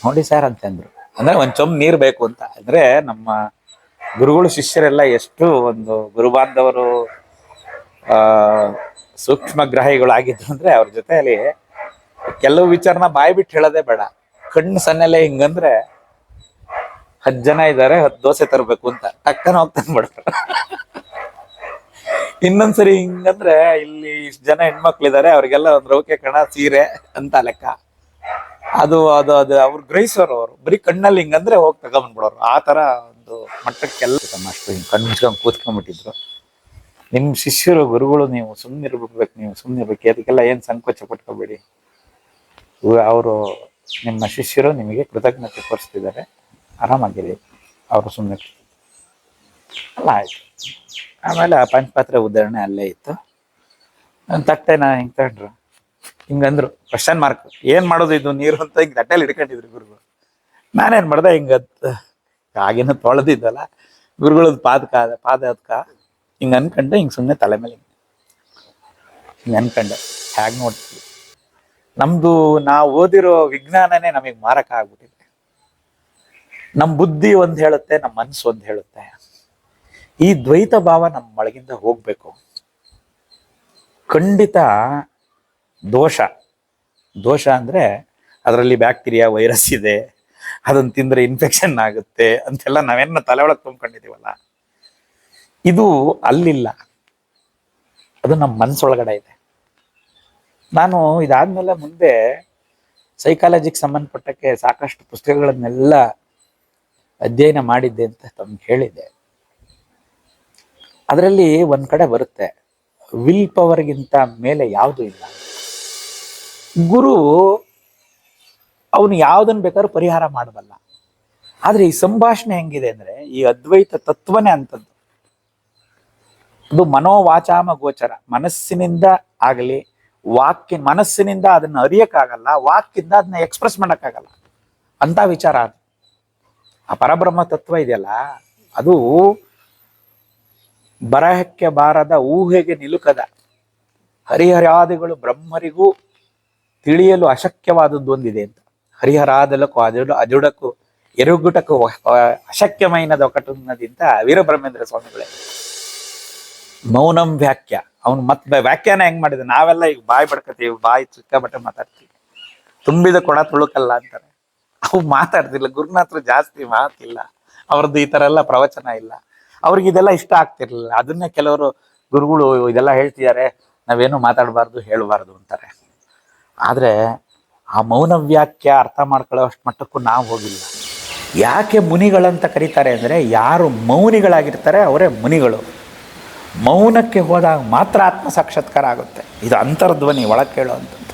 ನೋಡಿ ಸರ್ ಅಂತಂದ್ರು. ಅಂದ್ರೆ ಒಂದ್ ಚೊಂಬ್ ನೀರ್ ಬೇಕು ಅಂತ. ಅಂದ್ರೆ ನಮ್ಮ ಗುರುಗಳು ಶಿಷ್ಯರೆಲ್ಲ ಎಷ್ಟು ಒಂದು ಗುರುಬಾಂಧವರು ಆ ಸೂಕ್ಷ್ಮ ಗ್ರಾಹಿಗಳಾಗಿದ್ರು ಅಂದ್ರೆ ಅವ್ರ ಜೊತೆಯಲ್ಲಿ ಕೆಲವು ವಿಚಾರನ ಬಾಯಿ ಬಿಟ್ಟು ಹೇಳೋದೇ ಬೇಡ. ಕಣ್ಣು ಸನ್ನೆಲೆ ಹಿಂಗಂದ್ರೆ 10 ಜನ ಇದ್ದಾರೆ, 10 ದೋಸೆ ತರಬೇಕು ಅಂತ ಟಕ್ಕನ ಹೋಗ್ತಾನೆ ಬಿಡ್ತಾರ. ಇನ್ನೊಂದ್ಸರಿ ಹಿಂಗಂದ್ರೆ ಇಲ್ಲಿ ಇಷ್ಟು ಜನ ಹೆಣ್ಮಕ್ಳಿದ್ದಾರೆ, ಅವ್ರಿಗೆಲ್ಲ ಒಂದ್ ರೌಕೆ ಕಣ ಸೀರೆ ಅಂತ ಲೆಕ್ಕ. ಅದು ಅದು ಅದು ಅವ್ರು ಗ್ರಹಿಸೋರು. ಅವರು ಬರೀ ಕಣ್ಣಲ್ಲಿ ಹಿಂಗಂದ್ರೆ ಹೋಗಿ ತಗೊಂಡ್ಬಿಡೋರು. ಆ ತರ ಒಂದು ಮಟ್ಟಕ್ಕೆಲ್ಲ ಅಷ್ಟು ಹಿಂಗ್ ಕಣ್ಣು ಮುಚ್ಕೊಂಡ್ ಕೂತ್ಕೊಂಡ್ಬಿಟ್ಟಿದ್ರು. ನಿಮ್ ಶಿಷ್ಯರು ಗುರುಗಳು, ನೀವು ಸುಮ್ಮನಿರ್ಬೇಕು, ನೀವು ಸುಮ್ಮನಿರ್ಬೇಕು, ಅದಕ್ಕೆಲ್ಲ ಏನ್ ಸಂಕೋಚ ಪಟ್ಕೋಬೇಡಿ. ಅವರು ನಿಮ್ಮ ಶಿಷ್ಯರು ನಿಮಗೆ ಕೃತಜ್ಞತೆ ತೋರಿಸ್ತಿದ್ದಾರೆ, ಆರಾಮಾಗಿರಿ. ಅವರು ಸುಮ್ಮನೆ ಅಲ್ಲ ಆಯ್ತು. ಆಮೇಲೆ ಆ ಪಂಚಪಾತ್ರೆ ಉದಾಹರಣೆ ಅಲ್ಲೇ ಇತ್ತು. ನನ್ನ ತಟ್ಟೆನ ಹಿಂಗ್ ತಗೊಂಡ್ರು, ಹಿಂಗಂದ್ರು ಕ್ವಶನ್ ಮಾರ್ಕ್, ಏನ್ ಮಾಡೋದು ಇದು ನೀರು ಅಂತ ಹಿಂಗ್ ತಟ್ಟೆಲಿ ಹಿಡ್ಕೊಂಡಿದ್ರು ಗುರುಗಳು. ನಾನೇನ್ ಮಾಡ್ದೆ, ಆಗಿನ ತೊಳೆದಿದ್ದಲ್ಲ ಗುರುಗಳದ್ ಪಾದ ಅದಕ್ಕ ಹಿಂಗ ಅನ್ಕಂಡೆ, ಹಿಂಗ್ ಸುಮ್ಮನೆ ತಲೆ ಮೇಲೆ ಹಿಂಗ ಅನ್ಕಂಡೆ. ಹ್ಯಾಗ್ ನೋಡ್ತೀವಿ, ನಮ್ದು ನಾವು ಓದಿರೋ ವಿಜ್ಞಾನನೇ ನಮಗ್ ಮಾರಕ ಆಗ್ಬಿಟ್ಟಿದೆ. ನಮ್ ಬುದ್ಧಿ ಒಂದ್ ಹೇಳುತ್ತೆ, ನಮ್ಮ ಮನ್ಸು ಒಂದ್ ಹೇಳುತ್ತೆ. ಈ ದ್ವೈತ ಭಾವ ನಮ್ಮ ಒಳಗಿಂದ ಹೋಗ್ಬೇಕು. ಖಂಡಿತ ದೋಷ ಅಂದ್ರೆ ಅದರಲ್ಲಿ ಬ್ಯಾಕ್ಟೀರಿಯಾ ವೈರಸ್ ಇದೆ, ಅದನ್ನ ತಿಂದ್ರೆ ಇನ್ಫೆಕ್ಷನ್ ಆಗುತ್ತೆ ಅಂತೆಲ್ಲ ನಾವೇನ ತಲೆ ಒಳಗೆ ತುಂಬ್ಕೊಂಡಿದೀವಲ್ಲ, ಇದು ಅಲ್ಲಿಲ್ಲ, ಅದು ನಮ್ಮ ಮನಸ್ಸೊಳಗಡೆ ಇದೆ. ನಾನು ಇದಾದ್ಮೇಲೆ ಮುಂದೆ ಸೈಕಾಲಜಿಗೆ ಸಂಬಂಧಪಟ್ಟಕ್ಕೆ ಸಾಕಷ್ಟು ಪುಸ್ತಕಗಳನ್ನೆಲ್ಲ ಅಧ್ಯಯನ ಮಾಡಿದ್ದೆ ಅಂತ ತಮ್ಗೆ ಹೇಳಿದ್ದೆ. ಅದರಲ್ಲಿ ಒಂದ್ ಕಡೆ ಬರುತ್ತೆ, ವಿಲ್ ಪವರ್ಗಿಂತ ಮೇಲೆ ಯಾವುದೂ ಇಲ್ಲ. ಗುರು ಅವನು ಯಾವ್ದನ್ ಬೇಕಾದ್ರೂ ಪರಿಹಾರ ಮಾಡಬಲ್ಲ. ಆದ್ರೆ ಈ ಸಂಭಾಷಣೆ ಹೆಂಗಿದೆ ಅಂದ್ರೆ, ಈ ಅದ್ವೈತ ತತ್ವನೇ ಅಂತದ್ದು. ಅದು ಮನೋವಾಚಾಮ ಗೋಚರ, ಮನಸ್ಸಿನಿಂದ ಆಗಲಿ ಮನಸ್ಸಿನಿಂದ ಅದನ್ನ ಅರಿಯಕ್ಕಾಗಲ್ಲ, ವಾಕ್ಯಿಂದ ಅದನ್ನ ಎಕ್ಸ್ಪ್ರೆಸ್ ಮಾಡಕ್ಕಾಗಲ್ಲ ಅಂತ ವಿಚಾರ. ಆ ಪರಬ್ರಹ್ಮ ತತ್ವ ಇದೆಯಲ್ಲ, ಅದು ಬರಹಕ್ಕೆ ಬಾರದ, ಊಹೆಗೆ ನಿಲುಕದ, ಹರಿಹರಾದಿಗಳು ಬ್ರಹ್ಮರಿಗೂ ತಿಳಿಯಲು ಅಶಕ್ಯವಾದದ್ದು ಒಂದಿದೆ ಅಂತ. ಹರಿಹರಾದಲಕ್ಕೂ ಅಜುಡಕ್ಕೂ ಎರುಗುಟಕ್ಕೂ ಅಶಕ್ಯಮೈನದ ಒಕಟುನ್ನದಿಂತ ವೀರಬ್ರಹ್ಮೇಂದ್ರ ಸ್ವಾಮಿಗಳೇ. ಮೌನಂ ವ್ಯಾಖ್ಯ, ಅವನು ಮತ್ತೆ ವ್ಯಾಖ್ಯಾನ ಹೆಂಗ್ ಮಾಡಿದ, ನಾವೆಲ್ಲ ಈಗ ಬಾಯಿ ಬಡ್ಕತೀವಿ, ಬಾಯಿ ಸಿಕ್ಕಾಬಟ್ಟೆ ಮಾತಾಡ್ತೀವಿ, ತುಂಬಿದ ಕೊಡ ತುಳುಕಲ್ಲ ಅಂತಾರೆ. ಅವು ಮಾತಾಡ್ತಿಲ್ಲ. ಗುರುನಾಥರು ಜಾಸ್ತಿ ಮಾತಿಲ್ಲ, ಅವ್ರದ್ದು ಈ ತರ ಎಲ್ಲ ಪ್ರವಚನ ಇಲ್ಲ, ಅವ್ರಿಗೆ ಇದೆಲ್ಲ ಇಷ್ಟ ಆಗ್ತಿರ್ಲಿಲ್ಲ. ಅದನ್ನೇ ಕೆಲವರು ಗುರುಗಳು ಇದೆಲ್ಲ ಹೇಳ್ತಿದ್ದಾರೆ, ನಾವೇನು ಮಾತಾಡಬಾರ್ದು ಹೇಳಬಾರ್ದು ಅಂತಾರೆ. ಆದ್ರೆ ಆ ಮೌನ ವ್ಯಾಖ್ಯ ಅರ್ಥ ಮಾಡ್ಕೊಳ್ಳೋ ಅಷ್ಟು ಮಟ್ಟಕ್ಕೂ ನಾವು ಹೋಗಿಲ್ಲ. ಯಾಕೆ ಮುನಿಗಳಂತ ಕರೀತಾರೆ ಅಂದ್ರೆ, ಯಾರು ಮೌನಿಗಳಾಗಿರ್ತಾರೆ ಅವರೇ ಮುನಿಗಳು. ಮೌನಕ್ಕೆ ಹೋದಾಗ ಮಾತ್ರ ಆತ್ಮ ಸಾಕ್ಷಾತ್ಕಾರ ಆಗುತ್ತೆ. ಇದು ಅಂತರ್ಧ್ವನಿ, ಒಳಗೆ ಕೇಳೋವಂಥದ್ದು.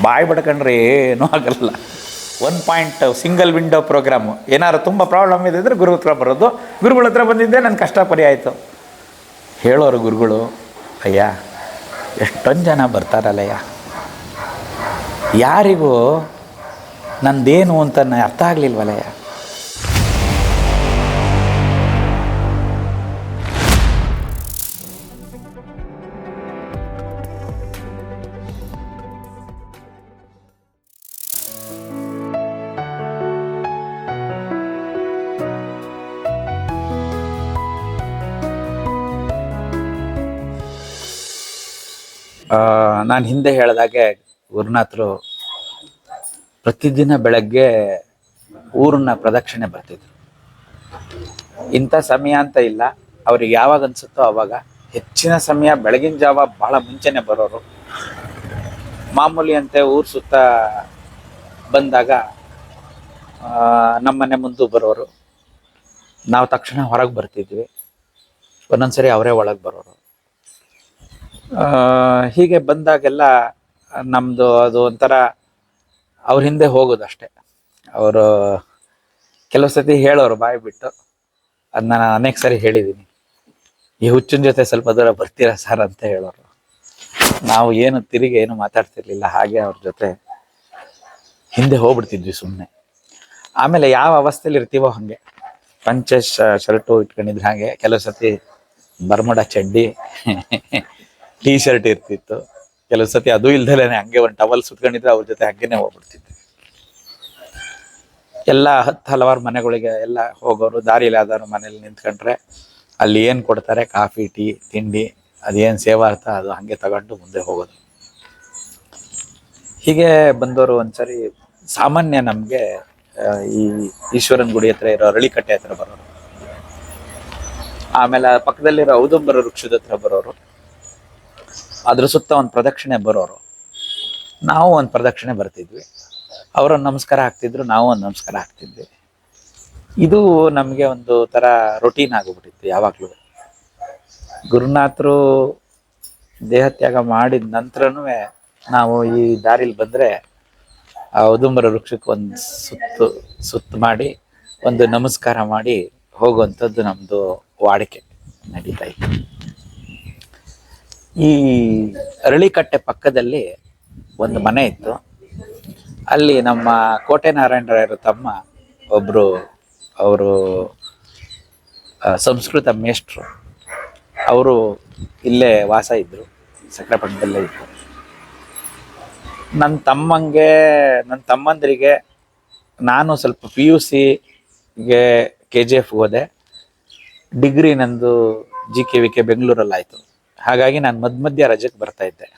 ಬಾಯಿ ಬಡ್ಕೊಂಡ್ರೆ ಏನೂ ಆಗಲ್ಲ. 1 ಪಾಯಿಂಟ್ ಸಿಂಗಲ್ ವಿಂಡೋ ಪ್ರೋಗ್ರಾಮು. ಏನಾದ್ರು ತುಂಬ ಪ್ರಾಬ್ಲಮ್ ಇದೆ ಅಂದರೆ ಗುರು ಹತ್ರ ಬರೋದು, ಗುರುಗಳ ಹತ್ರ ಬಂದಿದ್ದೆ ನನ್ನ ಕಷ್ಟ ಪರಿಹಾಯ್ತು ಹೇಳೋರು ಗುರುಗಳು. ಅಯ್ಯ, ಎಷ್ಟೊಂದು ಜನ ಬರ್ತಾರಲ್ಲಯ್ಯ, ಯಾರಿಗೂ ನಂದೇನು ಅಂತ ಅರ್ಥ ಆಗ್ಲಿಲ್ವಲ್ಲಯ್ಯ. ನಾನು ಹಿಂದೆ ಹೇಳಿದಾಗೆ ಗುರುನಾಥರು ಪ್ರತಿದಿನ ಬೆಳಗ್ಗೆ ಊರನ್ನ ಪ್ರದಕ್ಷಿಣೆ ಬರ್ತಿದ್ರು. ಇಂಥ ಸಮಯ ಅಂತ ಇಲ್ಲ, ಅವ್ರಿಗೆ ಯಾವಾಗ ಅನ್ಸುತ್ತೋ ಅವಾಗ. ಹೆಚ್ಚಿನ ಸಮಯ ಬೆಳಗಿನ ಜಾವ ಬಹಳ ಮುಂಚೆನೆ ಬರೋರು. ಮಾಮೂಲಿ ಅಂತೆ ಊರು ಸುತ್ತ ಬಂದಾಗ ನಮ್ಮನೆ ಮುಂದೆ ಬರೋರು, ನಾವು ತಕ್ಷಣ ಹೊರಗೆ ಬರ್ತಿದ್ವಿ. ಒಂದೊಂದ್ಸರಿ ಅವರೇ ಒಳಗೆ ಬರೋರು. ಹೀಗೆ ಬಂದಾಗೆಲ್ಲ ನಮ್ಮದು ಅದು ಒಂಥರ ಅವ್ರ ಹಿಂದೆ ಹೋಗೋದಷ್ಟೆ. ಅವರು ಕೆಲವು ಸತಿ ಹೇಳೋರು ಬಾಯಿ ಬಿಟ್ಟು, ಅದನ್ನ ನಾನು ಅನೇಕ ಸರಿ ಹೇಳಿದ್ದೀನಿ, ಈ ಹುಚ್ಚಿನ ಜೊತೆ ಸ್ವಲ್ಪ ದೂರ ಬರ್ತೀರಾ ಸರ್ ಅಂತ ಹೇಳೋರು. ನಾವು ಏನು ತಿರುಗಿ ಏನು ಮಾತಾಡ್ತಿರ್ಲಿಲ್ಲ, ಹಾಗೆ ಅವ್ರ ಜೊತೆ ಹಿಂದೆ ಹೋಗ್ಬಿಡ್ತಿದ್ವಿ ಸುಮ್ಮನೆ. ಆಮೇಲೆ ಯಾವ ಅವಸ್ಥೆಯಲ್ಲಿ ಇರ್ತೀವೋ ಹಾಗೆ ಪಂಚೆ ಶರ್ಟು ಇಟ್ಕೊಂಡಿದ್ರೆ ಹಾಗೆ, ಕೆಲವು ಸತಿ ಬರ್ಮುಡ ಚಡ್ಡಿ ಟೀ ಶರ್ಟ್ ಇರ್ತಿತ್ತು, ಕೆಲವು ಸತಿ ಅದು ಇಲ್ದಲೇನೆ ಹಂಗೆ ಒಂದು ಟವಲ್ ಸುತ್ಕೊಂಡಿದ್ರೆ ಅವ್ರ ಜೊತೆ ಹಂಗೇನೆ ಹೋಗ್ಬಿಡ್ತಿದ್ವಿ. ಎಲ್ಲ ಹಲವಾರು ಮನೆಗಳಿಗೆ ಎಲ್ಲ ಹೋಗೋರು, ದಾರಿಲಿ ಯಾವ್ದಾದ್ರು ಮನೇಲಿ ನಿಂತ್ಕೊಂಡ್ರೆ ಅಲ್ಲಿ ಏನು ಕೊಡ್ತಾರೆ, ಕಾಫಿ ಟೀ ತಿಂಡಿ ಅದೇನು ಸೇವಾರ್ಥ ಅದು ಹಾಗೆ ತಗೊಂಡು ಮುಂದೆ ಹೋಗೋದು. ಹೀಗೆ ಬಂದವರು ಒಂದ್ಸರಿ ಸಾಮಾನ್ಯ ನಮಗೆ ಈ ಈಶ್ವರನ ಗುಡಿ ಹತ್ರ ಇರೋ ಅರಳಿಕಟ್ಟೆ ಹತ್ರ ಬರೋರು, ಆಮೇಲೆ ಪಕ್ಕದಲ್ಲಿರೋ ಔದುಂಬರ ವೃಕ್ಷದ ಹತ್ರ ಬರೋರು, ಅದ್ರ ಸುತ್ತ ಒಂದು ಪ್ರದಕ್ಷಿಣೆ ಬರೋರು. ನಾವು ಒಂದು ಪ್ರದಕ್ಷಿಣೆ ಬರ್ತಿದ್ವಿ, ಅವರೊಂದು ನಮಸ್ಕಾರ ಹಾಕ್ತಿದ್ರು, ನಾವು ಒಂದು ನಮಸ್ಕಾರ ಹಾಕ್ತಿದ್ವಿ. ಇದು ನಮಗೆ ಒಂದು ಥರ ರೊಟೀನ್ ಆಗಿಬಿಟ್ಟಿತ್ತು. ಯಾವಾಗಲೂ ಗುರುನಾಥರು ದೇಹತ್ಯಾಗ ಮಾಡಿದ ನಂತರನೂ ನಾವು ಈ ದಾರಿಲಿ ಬಂದರೆ ಆ ಔದುಂಬರ ವೃಕ್ಷಕ್ಕೆ ಒಂದು ಸುತ್ತು ಮಾಡಿ ಒಂದು ನಮಸ್ಕಾರ ಮಾಡಿ ಹೋಗುವಂಥದ್ದು ನಮ್ಮದು ವಾಡಿಕೆ ನಡೀತಾ ಇತ್ತು. ಈ ಅರಳಿಕಟ್ಟೆ ಪಕ್ಕದಲ್ಲಿ ಒಂದು ಮನೆ ಇತ್ತು. ಅಲ್ಲಿ ನಮ್ಮ ಕೋಟೆ ನಾರಾಯಣರಾಯರ ತಮ್ಮ ಒಬ್ಬರು, ಅವರು ಸಂಸ್ಕೃತ ಮೇಷ್ಟ್ರು, ಅವರು ಇಲ್ಲೇ ವಾಸ ಇದ್ದರು, ಸಕ್ರೆಪಟ್ಟಣದಲ್ಲೇ ಇತ್ತು. ನನ್ನ ತಮ್ಮಂದಿರಿಗೆ ನಾನು ಸ್ವಲ್ಪ PUCಗೆ KGF ಹೋದೆ, ಡಿಗ್ರಿ ನಂದು GKVK ಬೆಂಗಳೂರಲ್ಲಿ ಆಯಿತು. ಹಾಗಾಗಿ ನಾನು ಮಧ್ಯ ರಜೆಗೆ ಬರ್ತಾ ಇದ್ದೆ.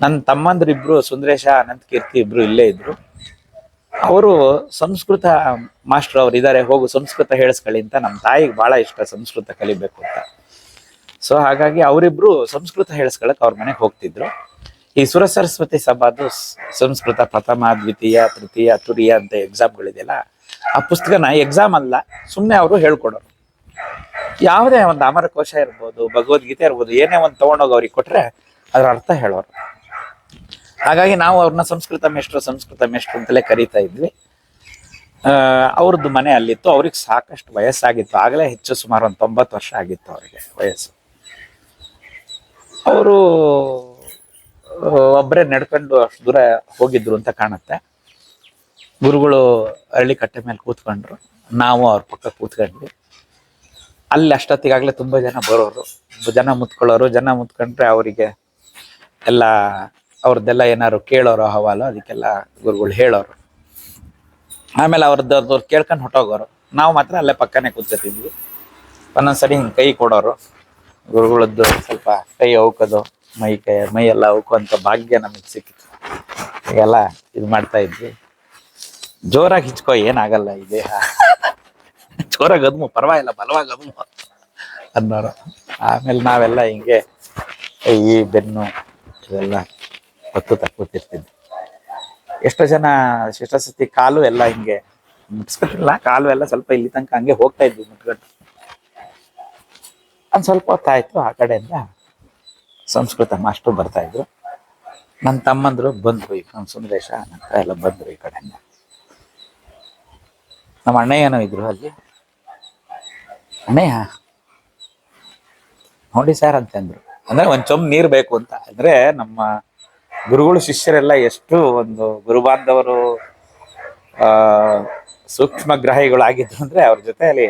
ನನ್ನ ತಮ್ಮಂದ್ರಿಬ್ರು ಸುಂದರೇಶ, ಅನಂತ ಕೀರ್ತಿ ಇಬ್ರು ಇಲ್ಲೇ ಇದ್ರು. ಅವರು ಸಂಸ್ಕೃತ ಮಾಸ್ಟರ್ ಅವ್ರು ಇದ್ದಾರೆ, ಹೋಗು ಸಂಸ್ಕೃತ ಹೇಳಿಸ್ಕೊಳ್ಳಿ ಅಂತ. ನಮ್ಮ ತಾಯಿಗೆ ಭಾಳ ಇಷ್ಟ ಸಂಸ್ಕೃತ ಕಲಿಬೇಕು ಅಂತ. ಸೊ ಹಾಗಾಗಿ ಅವರಿಬ್ರು ಸಂಸ್ಕೃತ ಹೇಳಿಸ್ಕೊಳಕ್ಕೆ ಅವ್ರ ಮನೆಗೆ ಹೋಗ್ತಿದ್ರು. ಈ ಸುರ ಸರಸ್ವತಿ ಸಭಾದು ಸಂಸ್ಕೃತ ಪ್ರಥಮ, ದ್ವಿತೀಯ, ತೃತೀಯ, ತುರಿಯ ಅಂತ ಎಕ್ಸಾಮ್ಗಳಿದೆಯಲ್ಲ, ಆ ಪುಸ್ತಕನ ಎಕ್ಸಾಮ್ ಅಲ್ಲ, ಸುಮ್ಮನೆ ಅವರು ಹೇಳ್ಕೊಡೋರು. ಯಾವುದೇ ಒಂದು ಅಮರಕೋಶ ಇರ್ಬೋದು, ಭಗವದ್ಗೀತೆ ಇರ್ಬೋದು, ಏನೇ ಒಂದು ತೊಗೊಂಡೋಗಿ ಅವ್ರಿಗೆ ಕೊಟ್ರೆ ಅದರ ಅರ್ಥ ಹೇಳೋರು. ಹಾಗಾಗಿ ನಾವು ಅವ್ರನ್ನ ಸಂಸ್ಕೃತ ಮೇಷ್ಟ್ರು ಅಂತಲೇ ಕರೀತಾ ಇದ್ವಿ. ಅವ್ರದ್ದು ಮನೆ ಅಲ್ಲಿತ್ತು. ಅವ್ರಿಗೆ ಸಾಕಷ್ಟು ವಯಸ್ಸಾಗಿತ್ತು, ಆಗಲೇ ಹೆಚ್ಚು ಸುಮಾರು ಒಂದು 90 ವರ್ಷ ಆಗಿತ್ತು ಅವರಿಗೆ ವಯಸ್ಸು. ಅವರು ಒಬ್ಬರೇ ನಡ್ಕೊಂಡು ಅಷ್ಟು ದೂರ ಹೋಗಿದ್ರು ಅಂತ ಕಾಣುತ್ತೆ. ಗುರುಗಳು ಅರಳಿಕಟ್ಟೆ ಮೇಲೆ ಕೂತ್ಕೊಂಡ್ರು, ನಾವು ಅವ್ರ ಪಕ್ಕ ಕೂತ್ಕೊಂಡ್ವಿ. ಅಲ್ಲಿ ಅಷ್ಟೊತ್ತಿಗಾಗಲೇ ತುಂಬ ಜನ ಬರೋರು, ಜನ ಮುತ್ಕೊಂಡ್ರೆ ಅವರಿಗೆ ಎಲ್ಲ ಅವ್ರದ್ದೆಲ್ಲ ಏನಾದ್ರು ಕೇಳೋರು ಹವಾಲು, ಅದಕ್ಕೆಲ್ಲ ಗುರುಗಳು ಹೇಳೋರು. ಆಮೇಲೆ ಅವ್ರದ್ದು ಕೇಳ್ಕೊಂಡು ಹೊಟ್ಟೋಗೋರು. ನಾವು ಮಾತ್ರ ಅಲ್ಲೇ ಪಕ್ಕನೇ ಕೂತ್ಕೊತಿದ್ವಿ. ಒಂದೊಂದ್ಸರಿ ಹಿಂಗೆ ಕೈ ಕೊಡೋರು. ಗುರುಗಳದ್ದು ಸ್ವಲ್ಪ ಕೈ ಅವಕೋದು, ಮೈ ಎಲ್ಲ ಅವಕುವಂಥ ಭಾಗ್ಯ ನಮಗೆ ಸಿಕ್ಕಿತ್ತು. ಹೀಗೆಲ್ಲ ಇದು ಮಾಡ್ತಾ ಇದ್ವಿ. ಜೋರಾಗಿ ಹಿಚ್ಕೋ, ಏನಾಗಲ್ಲ ಈ ದೇಹ, ಜೋರಾಗಿ ಅದ್ಮು, ಪರವಾಗಿಲ್ಲ, ಬಲವಾಗಿ ಅದ್ಮು ಅನ್ನೋರು. ಆಮೇಲೆ ನಾವೆಲ್ಲ ಹಿಂಗೆ ಈ ಬೆನ್ನು ಇದೆಲ್ಲ ಹೊತ್ತು ಕೂತಿರ್ತಿದ್ವಿ. ಎಷ್ಟೋ ಸತಿ ಕಾಲು ಎಲ್ಲ ಹಿಂಗೆ ಮುಟ್ಸ್ಕೊತಿಲ್ಲ, ಕಾಲು ಎಲ್ಲ ಸ್ವಲ್ಪ ಇಲ್ಲಿ ತನಕ ಹಂಗೆ ಹೋಗ್ತಾ ಇದ್ವಿ ಮುಟ್ಕೊಂಡು. ಒಂದು ಸ್ವಲ್ಪ ಹೊತ್ತಾಯ್ತು, ಆ ಕಡೆಯಿಂದ ಸಂಸ್ಕೃತ ಮಾಸ್ಟ್ರು ಬರ್ತಾ ಇದ್ರು. ನನ್ನ ತಮ್ಮಂದ್ರು ಬಂದ್ರು, ಈಗ ನಮ್ಮ ಸುಂದರೇಶ ನಂತರ ಎಲ್ಲ ಬಂದ್ರು ಈ ಕಡೆಯಿಂದ. ನಮ್ಮ ಅಣ್ಣಯ್ಯನೂ ಇದ್ರು ಅಲ್ಲಿ. ಅಣ್ಣಯ್ಯ ನೋಡಿ ಸರ್ ಅಂತಂದ್ರು. ಅಂದ್ರೆ ಒಂದು ಚೊಂಬು ನೀರು ಬೇಕು ಅಂತ. ಅಂದ್ರೆ ನಮ್ಮ ಗುರುಗಳು ಶಿಷ್ಯರೆಲ್ಲ ಎಷ್ಟು ಒಂದು ಗುರುಬಾಂಧವರು, ಸೂಕ್ಷ್ಮ ಗ್ರಾಹಿಗಳಾಗಿದ್ರು ಅಂದ್ರೆ ಅವ್ರ ಜೊತೆಯಲ್ಲಿ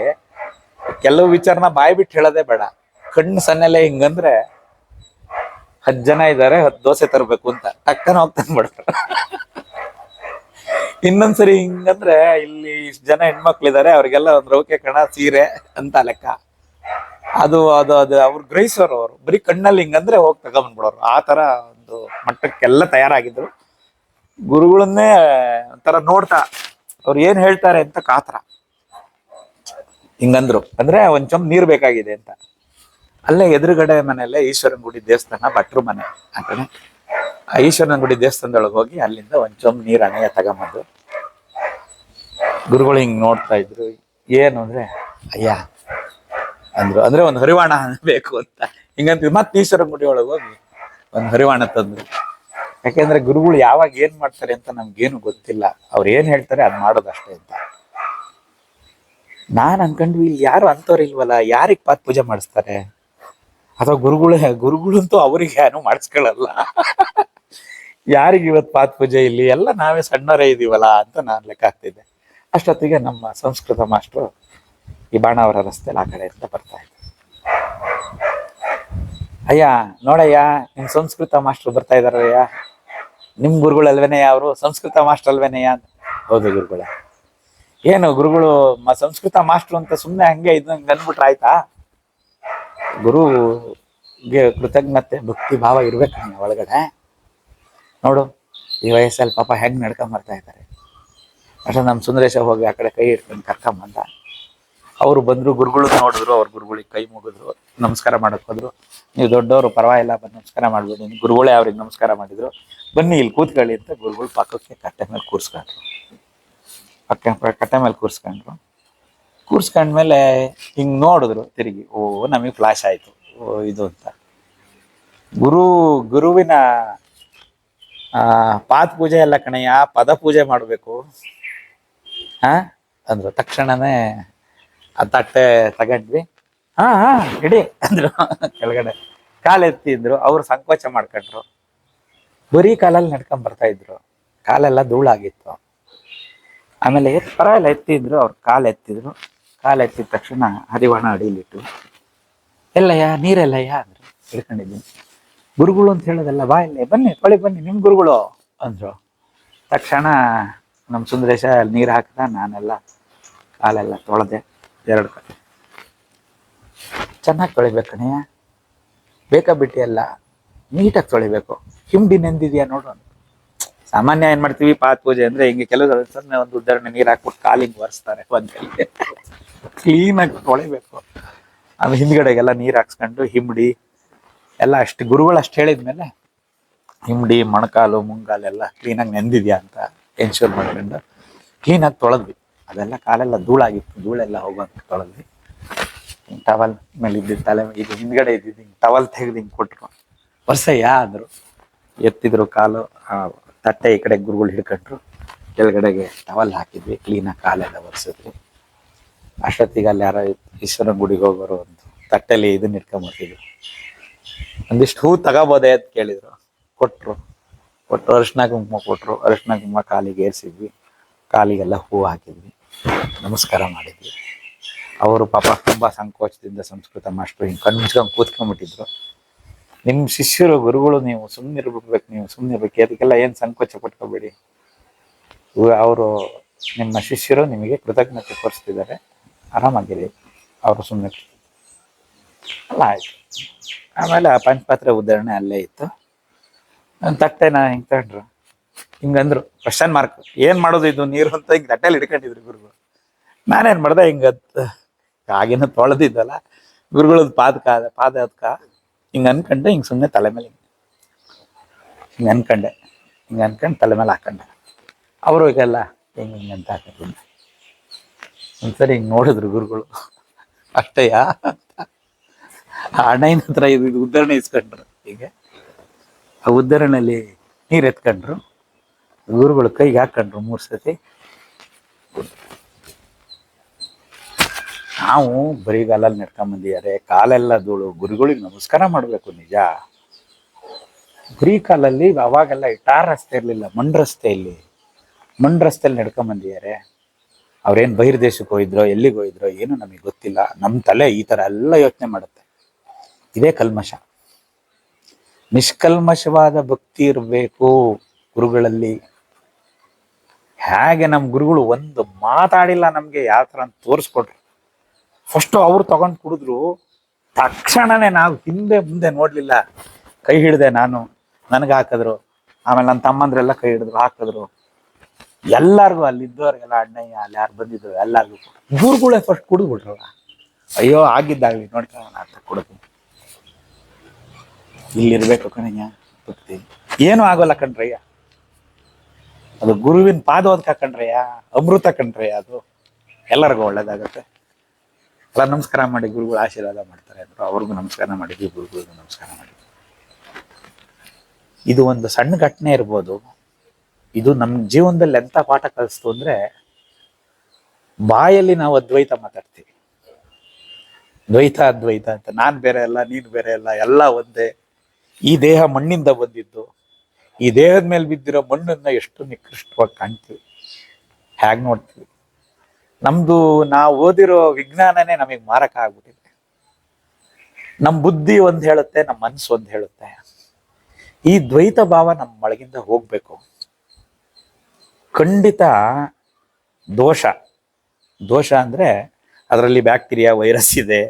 ಕೆಲವು ವಿಚಾರನ ಬಾಯಿ ಬಿಟ್ಟು ಹೇಳೋದೇ ಬೇಡ. ಕಣ್ಣು ಸನ್ನೆಲೆ ಹಿಂಗಂದ್ರೆ 10 ಜನ ಇದ್ದಾರೆ, 10 ದೋಸೆ ತರಬೇಕು ಅಂತ ಟಕ್ಕನ ಹೋಗ್ತಾನೆ ಬಿಡ್ತಾರೆ. ಇನ್ನೊಂದ್ಸರಿ ಹಿಂಗಂದ್ರೆ ಇಲ್ಲಿ ಇಷ್ಟು ಜನ ಹೆಣ್ಮಕ್ಳಿದ್ದಾರೆ, ಅವ್ರಿಗೆಲ್ಲ ಒಂದು ರೌಕೆ ಕಣ ಸೀರೆ ಅಂತ ಲೆಕ್ಕ. ಅದು ಅದು ಅದು ಅವ್ರು ಗ್ರಹಿಸೋರು. ಅವರು ಬರೀ ಕಣ್ಣಲ್ಲಿ ಹಿಂಗಂದ್ರೆ ಹೋಗಿ ತಗೊಂಡ್ಬಿಡೋರು. ಆ ತರ ಒಂದು ಮಟ್ಟಕ್ಕೆಲ್ಲ ತಯಾರಾಗಿದ್ರು. ಗುರುಗಳನ್ನೇ ಒಂಥರ ನೋಡ್ತಾ ಅವ್ರು ಏನ್ ಹೇಳ್ತಾರೆ ಅಂತ ಕಾತರ ಹಿಂಗಂದ್ರು. ಅಂದ್ರೆ ಒಂದ್ ಚೊಂಬ್ ನೀರ್ ಬೇಕಾಗಿದೆ ಅಂತ. ಅಲ್ಲೇ ಎದುರುಗಡೆ ಮನೆಯಲ್ಲೇ ಈಶ್ವರನ ಗುಡಿ ದೇವಸ್ಥಾನ, ಭಟ್ರು ಮನೆ ಆ ಕಡೆ. ಆ ಈಶ್ವರನ ಗುಡಿ ದೇವಸ್ಥಾನದೊಳಗೆ ಹೋಗಿ ಅಲ್ಲಿಂದ ಒಂದ್ ಚೊಂಬ್ ನೀರ್ ಅಣೆಯ ತಗೊಂಬಂದು ಗುರುಗಳು ಹಿಂಗ್ ನೋಡ್ತಾ ಇದ್ರು. ಏನು ಅಂದ್ರೆ ಅಯ್ಯ ಅಂದ್ರು. ಅಂದ್ರೆ ಒಂದು ಹರಿವಾಣ ಬೇಕು ಅಂತ ಹಿಂಗಂತ. ಮತ್ತೆ ಈಶ್ವರನ ಗುಡಿ ಒಳಗೆ ಹೋಗಿ ಒಂದು ಹರಿವಾಣ ತಂದ್ರು. ಯಾಕೆಂದ್ರೆ ಗುರುಗಳು ಯಾವಾಗ ಏನ್ ಮಾಡ್ತಾರೆ ಅಂತ ನಮ್ಗೇನು ಗೊತ್ತಿಲ್ಲ. ಅವ್ರು ಏನ್ ಹೇಳ್ತಾರೆ ಅದ್ ಮಾಡೋದಷ್ಟೇ ಅಂತ. ನಾನ್ ಅನ್ಕೊಂಡ್ವಿ, ಇಲ್ಲಿ ಯಾರು ಅಂತವ್ರು ಇಲ್ವಲ್ಲ, ಯಾರಿಗ್ ಪಾತ್ ಪೂಜೆ ಮಾಡಿಸ್ತಾರೆ? ಅಥವಾ ಗುರುಗಳಂತೂ ಅವ್ರಿಗೆ ಏನು ಮಾಡಿಸ್ಕೊಳ್ಳಲ್ಲ. ಯಾರಿಗೆ ಇವತ್ತು ಪಾತ್ ಪೂಜೆ ಇಲ್ಲಿ? ಎಲ್ಲ ನಾವೇ ಸಣ್ಣವರೇ ಇದೀವಲ್ಲ ಅಂತ ನಾನು ಲೆಕ್ಕ ಹಾಕ್ತಿದ್ದೆ. ಅಷ್ಟೊತ್ತಿಗೆ ನಮ್ಮ ಸಂಸ್ಕೃತ ಮಾಸ್ಟ್ರು ಈ ಬಾಣಾವರ ರಸ್ತೆಯಲ್ಲಿ ಆ ಕಡೆಯಿಂದ ಬರ್ತಾ ಇದ್ರು. ಅಯ್ಯ ನೋಡಯ್ಯ, ನಿಮ್ ಸಂಸ್ಕೃತ ಮಾಸ್ಟ್ರು ಬರ್ತಾ ಇದಾರಯ್ಯ. ನಿಮ್ ಗುರುಗಳು ಅಲ್ವೇನೆಯ ಅವರು? ಸಂಸ್ಕೃತ ಮಾಸ್ಟರ್ ಅಲ್ವೇನೆಯ? ಹೌದು ಗುರುಗಳೇ. ಏನು ಗುರುಗಳು ಸಂಸ್ಕೃತ ಮಾಸ್ಟ್ರು ಅಂತ ಸುಮ್ಮನೆ ಹಂಗೆ ಇದ್ದಂಗೆ ಅಂದ್ಬಿಟ್ರೆ ಆಯ್ತಾ? ಗುರುಗೆ ಕೃತಜ್ಞತೆ ಭಕ್ತಿ ಭಾವ ಇರ್ಬೇಕು ಒಳಗಡೆ. ನೋಡು ಈ ವಯಸ್ಸಲ್ಲಿ ಪಾಪ ಹೆಂಗ್ ನಡ್ಕೊಂಡ್ ಬರ್ತಾ ಇದ್ದಾರೆ. ಅಷ್ಟೇ ನಮ್ಮ ಸುಂದರೇಶ ಹೋಗಿ ಆ ಕಡೆ ಕೈ ಇಟ್ಕೊಂಡು ಕರ್ಕೊಂಬಂದ. ಅವರು ಬಂದ್ರು, ಗುರುಗಳು ನೋಡಿದ್ರು, ಅವ್ರ ಗುರುಗಳಿಗೆ ಕೈ ಮುಗಿದ್ರು, ನಮಸ್ಕಾರ ಮಾಡಕ್ ಹೋದ್ರು. ನೀವು ದೊಡ್ಡವರು ಪರವಾಗಿಲ್ಲ, ಬಂದು ನಮಸ್ಕಾರ ಮಾಡ್ಬೇಡಿ. ಗುರುಗಳೇ ಅವ್ರಿಗೆ ನಮಸ್ಕಾರ ಮಾಡಿದ್ರು. ಬನ್ನಿ ಇಲ್ಲಿ ಕೂತ್ಕೊಳ್ಳಿ ಅಂತ ಗುರುಗಳು ಪಕ್ಕಕ್ಕೆ ಕಟ್ಟೆ ಮೇಲೆ ಕೂರಿಸ್ಕೊಂಡ್ರು. ಕಟ್ಟೆ ಮೇಲೆ ಕೂರ್ಸ್ಕೊಂಡ್ಮೇಲೆ ಹಿಂಗ್ ನೋಡಿದ್ರು ತಿರುಗಿ. ಓ, ನಮಗೆ ಫ್ಲಾಶ್ ಆಯ್ತು, ಓ ಇದು ಅಂತ. ಗುರುವಿನ ಪಾದ ಪೂಜೆ ಎಲ್ಲ ಕಣಯ್ಯ, ಪದ ಪೂಜೆ ಮಾಡ್ಬೇಕು ಅಂದ್ರು. ತಕ್ಷಣನೇ ಆ ತಟ್ಟೆ ತಗೊಂಡ್ವಿ. ಹಾ ಇಡಿ ಅಂದ್ರು. ಕೆಳಗಡೆ ಕಾಲೆತ್ತಿದ್ರು. ಅವ್ರು ಸಂಕೋಚ ಮಾಡ್ಕೊಂಡ್ರು. ಬರೀ ಕಾಲಲ್ಲಿ ನಡ್ಕೊಂಡ್ ಬರ್ತಾ ಇದ್ರು, ಕಾಲೆಲ್ಲ ಧೂಳಾಗಿತ್ತು. ಆಮೇಲೆ ಪರವಾಗಿಲ್ಲ ಎತ್ತಿದ್ರು. ಅವ್ರು ಕಾಲೆತ್ತಿದ್ರು. ಕಾಲೆತ್ತಿದ ತಕ್ಷಣ ಹರಿವಾಣ ಅಡಿಲಿಟ್ಟು, ಎಲ್ಲಯ್ಯ ನೀರೆಲ್ಲಯ್ಯ ಅಂದ್ರು. ಹಿಡ್ಕೊಂಡಿದ್ದೀನಿ. ಗುರುಗಳು ಅಂತ ಹೇಳೋದಲ್ಲ, ಬಾ ಇಲ್ಲೇ ಬನ್ನಿ ತೊಳಿ ಬನ್ನಿ, ನಿಮ್ ಗುರುಗಳು ಅಂದ್ರು. ತಕ್ಷಣ ನಮ್ಮ ಸುಂದರೇಶ ನೀರು ಹಾಕ್ದ. ನಾನೆಲ್ಲ ಕಾಲೆಲ್ಲ ತೊಳೆದೆ. 2 ಕಡೆ ಚೆನ್ನಾಗಿ ತೊಳಿಬೇಕು ಕಣಯ್ಯ, ಬೇಕಾ ಬಿಟ್ಟಿ ಎಲ್ಲ ನೀಟಾಗಿ ತೊಳಿಬೇಕು. ಹಿಂಡಿ ನೆಂದಿದ್ಯಾ ನೋಡು. ಸಾಮಾನ್ಯ ಏನ್ ಮಾಡ್ತೀವಿ, ಪಾದ ಪೂಜೆ ಅಂದ್ರೆ ಹಿಂಗೆ ಕೆಲವು ಒಂದು ಉದಾಹರಣೆ ನೀರು ಹಾಕ್ಬಿಟ್ಟು ಕಾಲಿಗೆ ಒರೆಸ್ತಾರೆ. ಒಂದ್ ಕೈಗೆ ಕ್ಲೀನಾಗಿ ತೊಳಿಬೇಕು. ಆಮೇಲೆ ಹಿಂದ್ಗಡೆಗೆಲ್ಲ ನೀರು ಹಾಕ್ಸ್ಕೊಂಡು ಹಿಂಡಿ ಎಲ್ಲ ಅಷ್ಟು ಗುರುಗಳು ಅಷ್ಟು ಹೇಳಿದ್ಮೇಲೆ ಹಿಂಡಿ ಮೊಣಕಾಲು ಮುಂಗಾಲೆಲ್ಲ ಕ್ಲೀನಾಗಿ ನೆಂದಿದ್ಯಾ ಅಂತ ಎನ್ಶೂರ್ ಮಾಡ್ಕೊಂಡು ಕ್ಲೀನಾಗಿ ತೊಳೆದ್ವಿ. ಅದೆಲ್ಲ ಕಾಲೆಲ್ಲ ಧೂಳಾಗಿತ್ತು, ಧೂಳೆಲ್ಲ ಹೋಗೋಂತ ತೊಳೆದ್ವಿ. ಟವಲ್ ಮೇಲೆ ಇದ್ದಿದ್ದು ತಲೆ ಇದು ಹಿಂದ್ಗಡೆ ಇದ್ದಿದ್ದು ಹಿಂಗೆ ಟವಲ್ ತೆಗೆದು ಹಿಂಗೆ ಕೊಟ್ರು. ವರ್ಷಯ್ಯ ಅಂದರು. ಎತ್ತಿದ್ರು ಕಾಲು. ತಟ್ಟೆ ಈ ಕಡೆ ಗುರುಗಳು ಹಿಡ್ಕೊಂಡ್ರು, ಕೆಳಗಡೆಗೆ ಟವಲ್ ಹಾಕಿದ್ವಿ. ಕ್ಲೀನಾಗಿ ಕಾಲೆಲ್ಲ ಒರೆಸಿದ್ವಿ. ಅಷ್ಟೊತ್ತಿಗೆ ಅಲ್ಲಿ ಯಾರೋ ಈಶ್ವರನ ಗುಡಿಗೆ ಹೋಗೋರು ಒಂದು ತಟ್ಟೆಲಿ ಇದನ್ನ ಇಟ್ಕೊಂಬರ್ತಿದ್ರು. ಒಂದಿಷ್ಟು ಹೂ ತಗೋಬೋದೆ ಅಂತ ಕೇಳಿದ್ರು. ಕೊಟ್ಟು ಅರಿಶಿನ ಕುಂಕುಮ ಕೊಟ್ಟರು. ಅರಿಶಿನ ಕುಂಕುಮ ಕಾಲಿಗೆ ಏರ್ಸಿದ್ವಿ. ಕಾಲಿಗೆಲ್ಲ ಹೂ ಹಾಕಿದ್ವಿ, ನಮಸ್ಕಾರ ಮಾಡಿದ್ವಿ. ಅವರು ಪಾಪ ತುಂಬಾ ಸಂಕೋಚದಿಂದ ಸಂಸ್ಕೃತ ಮಾಸ್ಟ್ರು ಹಿಂಗೆ ಕಣ್ಮುಚ್ಕೊಂಡು ಕೂತ್ಕೊಂಡ್ಬಿಟ್ಟಿದ್ರು. ನಿಮ್ಮ ಶಿಷ್ಯರು ಗುರುಗಳು, ನೀವು ಸುಮ್ಮನೆ ಇರ್ಬಿಡ್ಬೇಕು, ನೀವು ಸುಮ್ಮನೆ ಇರ್ಬೇಕು, ಅದಕ್ಕೆಲ್ಲ ಏನು ಸಂಕೋಚ ಪಟ್ಕೋಬೇಡಿ. ಅವರು ನಿಮ್ಮ ಶಿಷ್ಯರು ನಿಮಗೆ ಕೃತಜ್ಞತೆ ತೋರಿಸ್ತಿದ್ದಾರೆ, ಆರಾಮಾಗಿರಿ. ಅವರು ಸುಮ್ಮನೆ ಅಲ್ಲ ಆಯ್ತು. ಆಮೇಲೆ ಆ ಪಂಚಪಾತ್ರೆ ಉದಾಹರಣೆ ಅಲ್ಲೇ ಇತ್ತು. ನನ್ನ ತಟ್ಟೆನ ಹಿಂಗೆ ತಗೊಂಡ್ರು, ಹಿಂಗಂದ್ರು ಕ್ವಶನ್ ಮಾರ್ಕ್, ಏನ್ ಮಾಡೋದು ಇದು ನೀರು ಅಂತ ಹಿಂಗೆ ತಟ್ಟೆಲಿ ಹಿಡ್ಕೊಂಡಿದ್ರು ಗುರುಗಳು. ನಾನೇನ್ ಮಾಡ್ದೆ, ಹಿಂಗತ್ ಆಗಿನ ತೊಳೆದಿದ್ದಲ್ಲ ಗುರುಗಳದ್ ಪಾದ ಅದಕ್ಕ ಹಿಂಗೆ ಅನ್ಕೊಂಡೆ. ಹಿಂಗೆ ಸುಮ್ಮನೆ ತಲೆ ಮೇಲೆ ಹಿಂಗೆ ಅನ್ಕೊಂಡು ತಲೆ ಮೇಲೆ ಹಾಕೊಂಡೆ. ಅವರು ಈಗೆಲ್ಲ ಹಿಂಗೆ ಅಂತ ಹಾಕಿದ್ದೆ. ಒಂದ್ಸರಿ ಹಿಂಗೆ ನೋಡಿದ್ರು ಗುರುಗಳು. ಅಷ್ಟೇಯ ಅಣ್ಣಯ್ಯನ ಹತ್ರ ಇದು ಉದಾಹರಣೆ ಇಸ್ಕೊಂಡ್ರು. ಹೀಗೆ ಆ ಉದಾಹರಣೆಯಲ್ಲಿ ನೀರು ಎತ್ಕೊಂಡ್ರು. ಗುರುಗಳು ಕೈಗೆ ಹಾಕೊಂಡ್ರು 3 ಸತಿ. ನಾವು ಬರಿಗಾಲಲ್ಲಿ ನಡ್ಕೊಂಡ್ ಬಂದಿದ್ದಾರೆ, ಕಾಲೆಲ್ಲ ಧೂಳು. ಗುರುಗಳಿಗೆ ನಮಸ್ಕಾರ ಮಾಡ್ಬೇಕು ನಿಜ. ಬರೀ ಕಾಲಲ್ಲಿ ಅವಾಗೆಲ್ಲ ಟಾರ್ ರಸ್ತೆ ಇರ್ಲಿಲ್ಲ, ಮಣ್ಣು ರಸ್ತೆಯಲ್ಲಿ ನಡ್ಕೊಂಡ್ ಬಂದಿದ್ದಾರೆ. ಅವ್ರೇನ್ ಬಹಿರ್ದೇಶಕ್ಕೆ ಹೋಗಿದ್ರೋ, ಎಲ್ಲಿಗೆ ಹೋಗಿದ್ರೋ ಏನು ನಮಗೆ ಗೊತ್ತಿಲ್ಲ. ನಮ್ಮ ತಲೆ ಈ ತರ ಎಲ್ಲ ಯೋಚನೆ ಮಾಡುತ್ತೆ. ಇದೇ ಕಲ್ಮಶ. ನಿಷ್ಕಲ್ಮಶವಾದ ಭಕ್ತಿ ಇರಬೇಕು ಗುರುಗಳಲ್ಲಿ. ಹೇಗೆ ನಮ್ಮ ಗುರುಗಳು ಒಂದು ಮಾತಾಡಿಲ್ಲ ನಮ್ಗೆ, ಯಾವ ತರ ಅಂತ ತೋರಿಸ್ಕೊಟ್ರು. ಫಸ್ಟ್ ಅವ್ರು ತಗೊಂಡ್ ಕುಡಿದ್ರು. ತಕ್ಷಣನೇ ನಾವು ಹಿಂದೆ ಮುಂದೆ ನೋಡ್ಲಿಲ್ಲ. ಕೈ ಹಿಡ್ದೆ ನಾನು, ನನಗೆ ಹಾಕಿದ್ರು. ಆಮೇಲೆ ನನ್ನ ತಮ್ಮಂದ್ರೆಲ್ಲ ಕೈ ಹಿಡಿದ್ರು, ಹಾಕಿದ್ರು. ಎಲ್ಲಾರ್ಗು ಅಲ್ಲಿದ್ದವ್ರಿಗೆಲ್ಲ, ಅಣ್ಣಯ್ಯ ಅಲ್ಲಿ ಯಾರು ಬಂದಿದ್ರು ಎಲ್ಲಾರ್ಗು ಗುರುಗಳೇ ಫಸ್ಟ್ ಕುಡಿದ್ಬಿಟ್ರಲ್ಲ. ಅಯ್ಯೋ ಆಗಿದ್ದಾಗ್ಲಿ ನೋಡ್ಕೊಳ್ಳೋಣ ಅಂತ ಕುಡಿದ್ವಿ. ಇಲ್ಲಿರ್ಬೇಕು ಕಣಯ್ಯ ಭಕ್ತಿ. ಏನು ಆಗೋಲ್ಲ ಕಣ್ರಯ್ಯ, ಅದು ಗುರುವಿನ ಪಾದೋದ್ಕ ಕಣ್ರಯ್ಯ, ಅಮೃತ ಕಣ್ರಯ್ಯ. ಅದು ಎಲ್ಲರಿಗೂ ಒಳ್ಳೇದಾಗತ್ತೆ. ಎಲ್ಲ ನಮಸ್ಕಾರ ಮಾಡಿ ಗುರುಗಳು ಆಶೀರ್ವಾದ ಮಾಡ್ತಾರೆ ಅಂದ್ರು. ಅವ್ರಿಗೂ ನಮಸ್ಕಾರ ಮಾಡಿದ್ವಿ, ಗುರುಗಳಿಗೂ ನಮಸ್ಕಾರ ಮಾಡಿದ್ವಿ. ಇದು ಒಂದು ಸಣ್ಣ ಘಟನೆ ಇರ್ಬೋದು. ಇದು ನಮ್ಮ ಜೀವನದಲ್ಲಿ ಎಂತ ಪಾಠ ಕಲಿಸ್ತು ಅಂದ್ರೆ, ಬಾಯಲ್ಲಿ ನಾವು ಅದ್ವೈತ ಮಾತಾಡ್ತೀವಿ, ದ್ವೈತ ಅದ್ವೈತ ಅಂತ. ನಾನ್ ಬೇರೆ ಅಲ್ಲ, ನೀನ್ ಬೇರೆ ಅಲ್ಲ, ಎಲ್ಲ ಒಂದೇ. ಈ ದೇಹ ಮಣ್ಣಿಂದ ಬಂದಿದ್ದು. ಈ ದೇಹದ ಮೇಲೆ ಬಿದ್ದಿರೋ ಮಣ್ಣನ್ನ ಎಷ್ಟು ನಿಕೃಷ್ಟವಾಗಿ ಕಾಣ್ತೀವಿ, ಹೇಗ್ ನೋಡ್ತೀವಿ. ನಮ್ದು ನಾವು ಓದಿರೋ ವಿಜ್ಞಾನನೇ ನಮಗೆ ಮಾರಕ ಆಗ್ಬಿಟ್ಟಿದೆ. ನಮ್ ಬುದ್ಧಿ ಒಂದ್ ಹೇಳುತ್ತೆ, ನಮ್ಮ ಮನ್ಸು ಒಂದ್ ಹೇಳುತ್ತೆ. ಈ ದ್ವೈತ ಭಾವ ನಮ್ಮ ಒಳಗಿಂದ ಹೋಗ್ಬೇಕು. ಖಂಡಿತ ದೋಷ ದೋಷ ಅಂದರೆ ಅದರಲ್ಲಿ ಬ್ಯಾಕ್ಟೀರಿಯಾ ವೈರಸ್ ಇದೆ,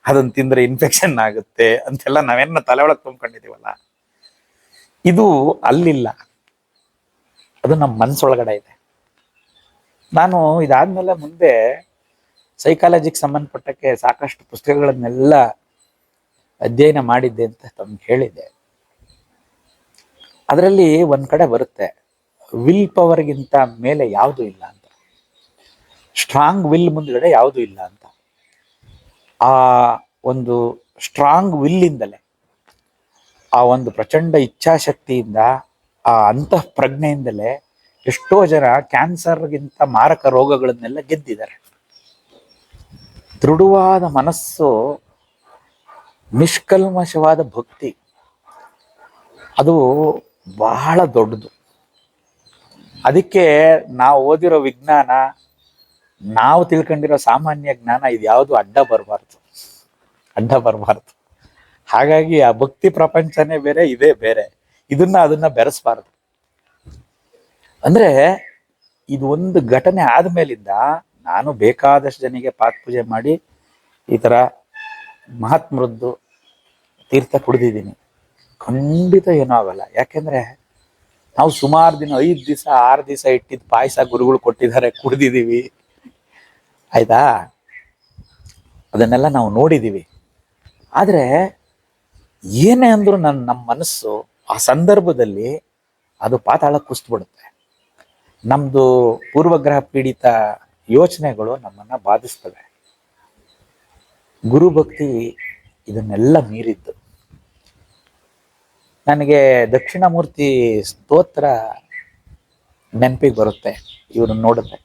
ಅದನ್ನು ತಿಂದರೆ ಇನ್ಫೆಕ್ಷನ್ ಆಗುತ್ತೆ ಅಂತೆಲ್ಲ ನಾವೇನ ತಲೆ ಒಳಗೆ ತುಂಬ್ಕೊಂಡಿದ್ದೀವಲ್ಲ, ಇದು ಅಲ್ಲಿಲ್ಲ, ಅದು ನಮ್ಮ ಮನಸ್ಸೊಳಗಡೆ ಇದೆ. ನಾನು ಇದಾದ್ಮೇಲೆ ಮುಂದೆ ಸೈಕಾಲಜಿಗೆ ಸಂಬಂಧಪಟ್ಟಕ್ಕೆ ಸಾಕಷ್ಟು ಪುಸ್ತಕಗಳನ್ನೆಲ್ಲ ಅಧ್ಯಯನ ಮಾಡಿದ್ದೆ ಅಂತ ತಮ್ಗೆ ಹೇಳಿದ್ದೆ. ಅದರಲ್ಲಿ ಒಂದ್ ಕಡೆ ಬರುತ್ತೆ, ವಿಲ್ ಪವರ್ಗಿಂತ ಮೇಲೆ ಯಾವುದು ಇಲ್ಲ ಅಂತ, ಸ್ಟ್ರಾಂಗ್ ವಿಲ್ ಮುಂದ್ಗಡೆ ಯಾವುದು ಇಲ್ಲ ಅಂತ. ಆ ಒಂದು ಸ್ಟ್ರಾಂಗ್ ವಿಲ್ಲಿಂದಲೇ, ಆ ಒಂದು ಪ್ರಚಂಡ ಇಚ್ಛಾಶಕ್ತಿಯಿಂದ, ಆ ಅಂತಃ ಪ್ರಜ್ಞೆಯಿಂದಲೇ ಎಷ್ಟೋ ಜನ ಕ್ಯಾನ್ಸರ್ಗಿಂತ ಮಾರಕ ರೋಗಗಳನ್ನೆಲ್ಲ ಗೆದ್ದಿದ್ದಾರೆ. ದೃಢವಾದ ಮನಸ್ಸು, ನಿಷ್ಕಲ್ಮಶವಾದ ಭಕ್ತಿ, ಅದು ಬಹಳ ದೊಡ್ಡದು. ಅದಕ್ಕೆ ನಾವು ಓದಿರೋ ವಿಜ್ಞಾನ, ನಾವು ತಿಳ್ಕೊಂಡಿರೋ ಸಾಮಾನ್ಯ ಜ್ಞಾನ ಇದ್ಯಾವುದು ಅಡ್ಡ ಬರಬಾರ್ದು. ಹಾಗಾಗಿ ಆ ಭಕ್ತಿ ಪ್ರಪಂಚನೇ ಬೇರೆ, ಇದೇ ಬೇರೆ, ಅದನ್ನ ಬೆರೆಸಬಾರ್ದು. ಅಂದ್ರೆ ಇದು ಒಂದು ಘಟನೆ ಆದ್ಮೇಲಿಂದ ನಾನು ಬೇಕಾದಷ್ಟು ಜನಿಗೆ ಪಾತ್ಪೂಜೆ ಮಾಡಿ ಈ ತರ ಮಹಾತ್ಮರದ್ದು ತೀರ್ಥ ಕುಡಿದಿದ್ದೀನಿ. ಖಂಡಿತ ಏನೂ ಆಗಲ್ಲ. ಯಾಕೆಂದ್ರೆ ನಾವು ಸುಮಾರು ದಿನ 5 ದಿವಸ 6 ದಿವಸ ಇಟ್ಟಿದ್ದು ಪಾಯಸ ಗುರುಗಳು ಕೊಟ್ಟಿದ್ದಾರೆ, ಕುಡ್ದಿದ್ದೀವಿ, ಆಯ್ತಾ, ಅದನ್ನೆಲ್ಲ ನಾವು ನೋಡಿದ್ದೀವಿ. ಆದ್ರೆ ಏನೇ ಅಂದ್ರೂ ನಮ್ಮ ಮನಸ್ಸು ಆ ಸಂದರ್ಭದಲ್ಲಿ ಅದು ಪಾತಾಳಕ್ಕೆ ಕುಸಿದ್ಬಿಡುತ್ತೆ. ನಮ್ದು ಪೂರ್ವಗ್ರಹ ಪೀಡಿತ ಯೋಚನೆಗಳು ನಮ್ಮನ್ನ ಬಾಧಿಸ್ತವೆ. ಗುರುಭಕ್ತಿ ಇದನ್ನೆಲ್ಲ ಮೀರಿದ್ದು. ನನಗೆ ದಕ್ಷಿಣಾಮೂರ್ತಿ ಸ್ತೋತ್ರ ನೆನಪಿಗೆ ಬರುತ್ತೆ ಇವ್ರನ್ನ ನೋಡಿದ್ರೆ.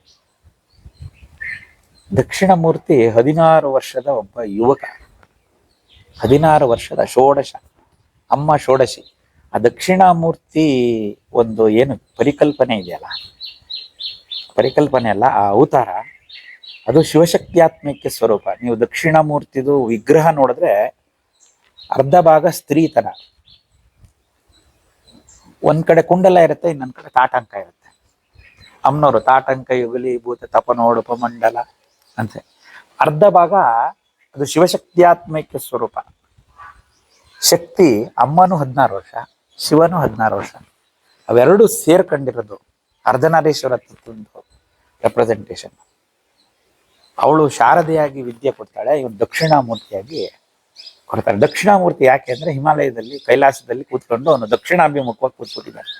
ದಕ್ಷಿಣಾಮೂರ್ತಿ 16 ವರ್ಷದ ಒಬ್ಬ ಯುವಕ, 16 ವರ್ಷದ ಷೋಡಶ, ಅಮ್ಮ ಷೋಡಶಿ. ಆ ದಕ್ಷಿಣಾಮೂರ್ತಿ ಒಂದು ಏನು ಪರಿಕಲ್ಪನೆ ಇದೆಯಲ್ಲ, ಪರಿಕಲ್ಪನೆ ಅಲ್ಲ, ಆ ಅವತಾರ, ಅದು ಶಿವಶಕ್ತಿಯಾತ್ಮಕ್ಕೆ ಸ್ವರೂಪ. ನೀವು ದಕ್ಷಿಣಾಮೂರ್ತಿದು ವಿಗ್ರಹ ನೋಡಿದ್ರೆ ಅರ್ಧ ಭಾಗ ಸ್ತ್ರೀತನ, ಒಂದ್ ಕಡೆ ಕುಂಡಲ ಇರುತ್ತೆ, ಇನ್ನೊಂದ್ ಕಡೆ ತಾಟಂಕ ಇರುತ್ತೆ. ಅಮ್ಮನವರು ತಾಟಂಕ ಯುಗಲಿ ಭೂತ ತಪನೋಡುಪ ಮಂಡಲ ಅಂತ. ಅರ್ಧ ಭಾಗ ಅದು ಶಿವಶಕ್ತಿಯಾತ್ಮಕ್ಕೆ ಸ್ವರೂಪ. ಶಕ್ತಿ ಅಮ್ಮನೂ 16 ವರ್ಷ, ಶಿವನು 16 ವರ್ಷ, ಅವೆರಡು ಸೇರ್ಕೊಂಡಿರೋದು ಅರ್ಧನಾರೀಶ್ವರ ತತ್ವದ್ದು ರೆಪ್ರೆಸೆಂಟೇಷನ್. ಅವಳು ಶಾರದೆಯಾಗಿ ವಿದ್ಯೆ ಕೊಡ್ತಾಳೆ, ಇವನು ದಕ್ಷಿಣಾಮೂರ್ತಿಯಾಗಿ ಕೊಡ್ತಾರೆ. ದಕ್ಷಿಣಾಮೂರ್ತಿ ಯಾಕೆ ಅಂದ್ರೆ ಹಿಮಾಲಯದಲ್ಲಿ ಕೈಲಾಸದಲ್ಲಿ ಕೂತ್ಕೊಂಡು ಅವನು ದಕ್ಷಿಣಾಭಿಮುಖವಾಗಿ ಕೂತ್ಬಿಟ್ಟಿದ್ದಾನೆ.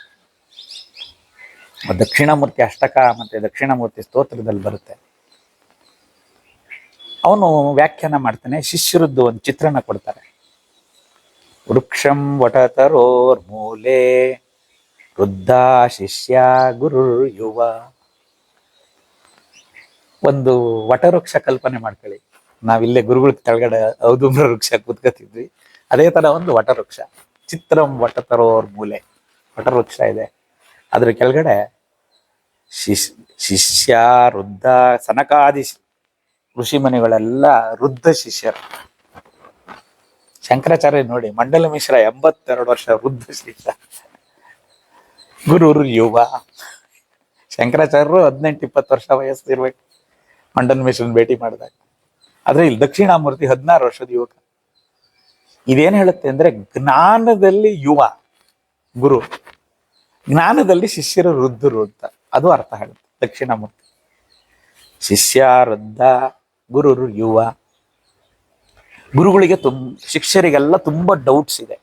ದಕ್ಷಿಣಾಮೂರ್ತಿ ಅಷ್ಟಕ ಮತ್ತೆ ದಕ್ಷಿಣಾಮೂರ್ತಿ ಸ್ತೋತ್ರದಲ್ಲಿ ಬರುತ್ತೆ. ಅವನು ವ್ಯಾಖ್ಯಾನ ಮಾಡ್ತಾನೆ. ಶಿಷ್ಯರದ್ದು ಒಂದು ಚಿತ್ರಣ ಕೊಡ್ತಾರೆ. ವೃಕ್ಷಂ ವಟತರೋರ್ ಮೂಲೆ ವೃದ್ಧ ಶಿಷ್ಯ ಗುರು ಯುವ. ಒಂದು ವಟವೃಕ್ಷ ಕಲ್ಪನೆ ಮಾಡ್ಕೊಳ್ಳಿ. ನಾವಿಲ್ಲೇ ಗುರುಗಳ ಕೆಳಗಡೆ ಔದುಂಬ್ರ ವೃಕ್ಷ ಕೂತ್ಕೊತಿದ್ವಿ, ಅದೇ ತರ ಒಂದು ವಟವೃಕ್ಷ. ಚಿತ್ರಂ ವಟತರೋರ್ ಮೂಲೆ, ವಟವೃಕ್ಷ ಇದೆ, ಅದ್ರ ಕೆಳಗಡೆ ಶಿಷ್ಯ ವೃದ್ಧ, ಸನಕಾದಿ ಋಷಿಮನಿಗಳೆಲ್ಲ ವೃದ್ಧ ಶಿಷ್ಯರು. ಶಂಕರಾಚಾರ್ಯ ನೋಡಿ, ಮಂಡಲ ಮಿಶ್ರ 82 ವರ್ಷ ವೃದ್ಧ ಶಿಷ್ಯ. ಗುರು ಯುವ. ಶಂಕರಾಚಾರ್ಯರು 18-20 ವರ್ಷ ವಯಸ್ಸು ಇರ್ಬೇಕು ಮಂಡಲ ಮಿಶ್ರನ್ ಭೇಟಿ ಮಾಡಿದಾಗ. ಆದ್ರೆ ಇಲ್ಲಿ ದಕ್ಷಿಣಾಮೂರ್ತಿ 16 ವರ್ಷದ ಯುವಕ. ಇದೇನ್ ಹೇಳುತ್ತೆ ಅಂದ್ರೆ, ಜ್ಞಾನದಲ್ಲಿ ಯುವ ಗುರು, ಜ್ಞಾನದಲ್ಲಿ ಶಿಷ್ಯರು ವೃದ್ಧರು ಅಂತ ಅದು ಅರ್ಥ ಹೇಳುತ್ತೆ ದಕ್ಷಿಣಾಮೂರ್ತಿ. ಶಿಷ್ಯ ವೃದ್ಧ, ಗುರು ಯುವ. ಗುರುಗಳಿಗೆ ಶಿಷ್ಯರಿಗೆಲ್ಲ ತುಂಬಾ ಡೌಟ್ಸ್ ಇದೆ,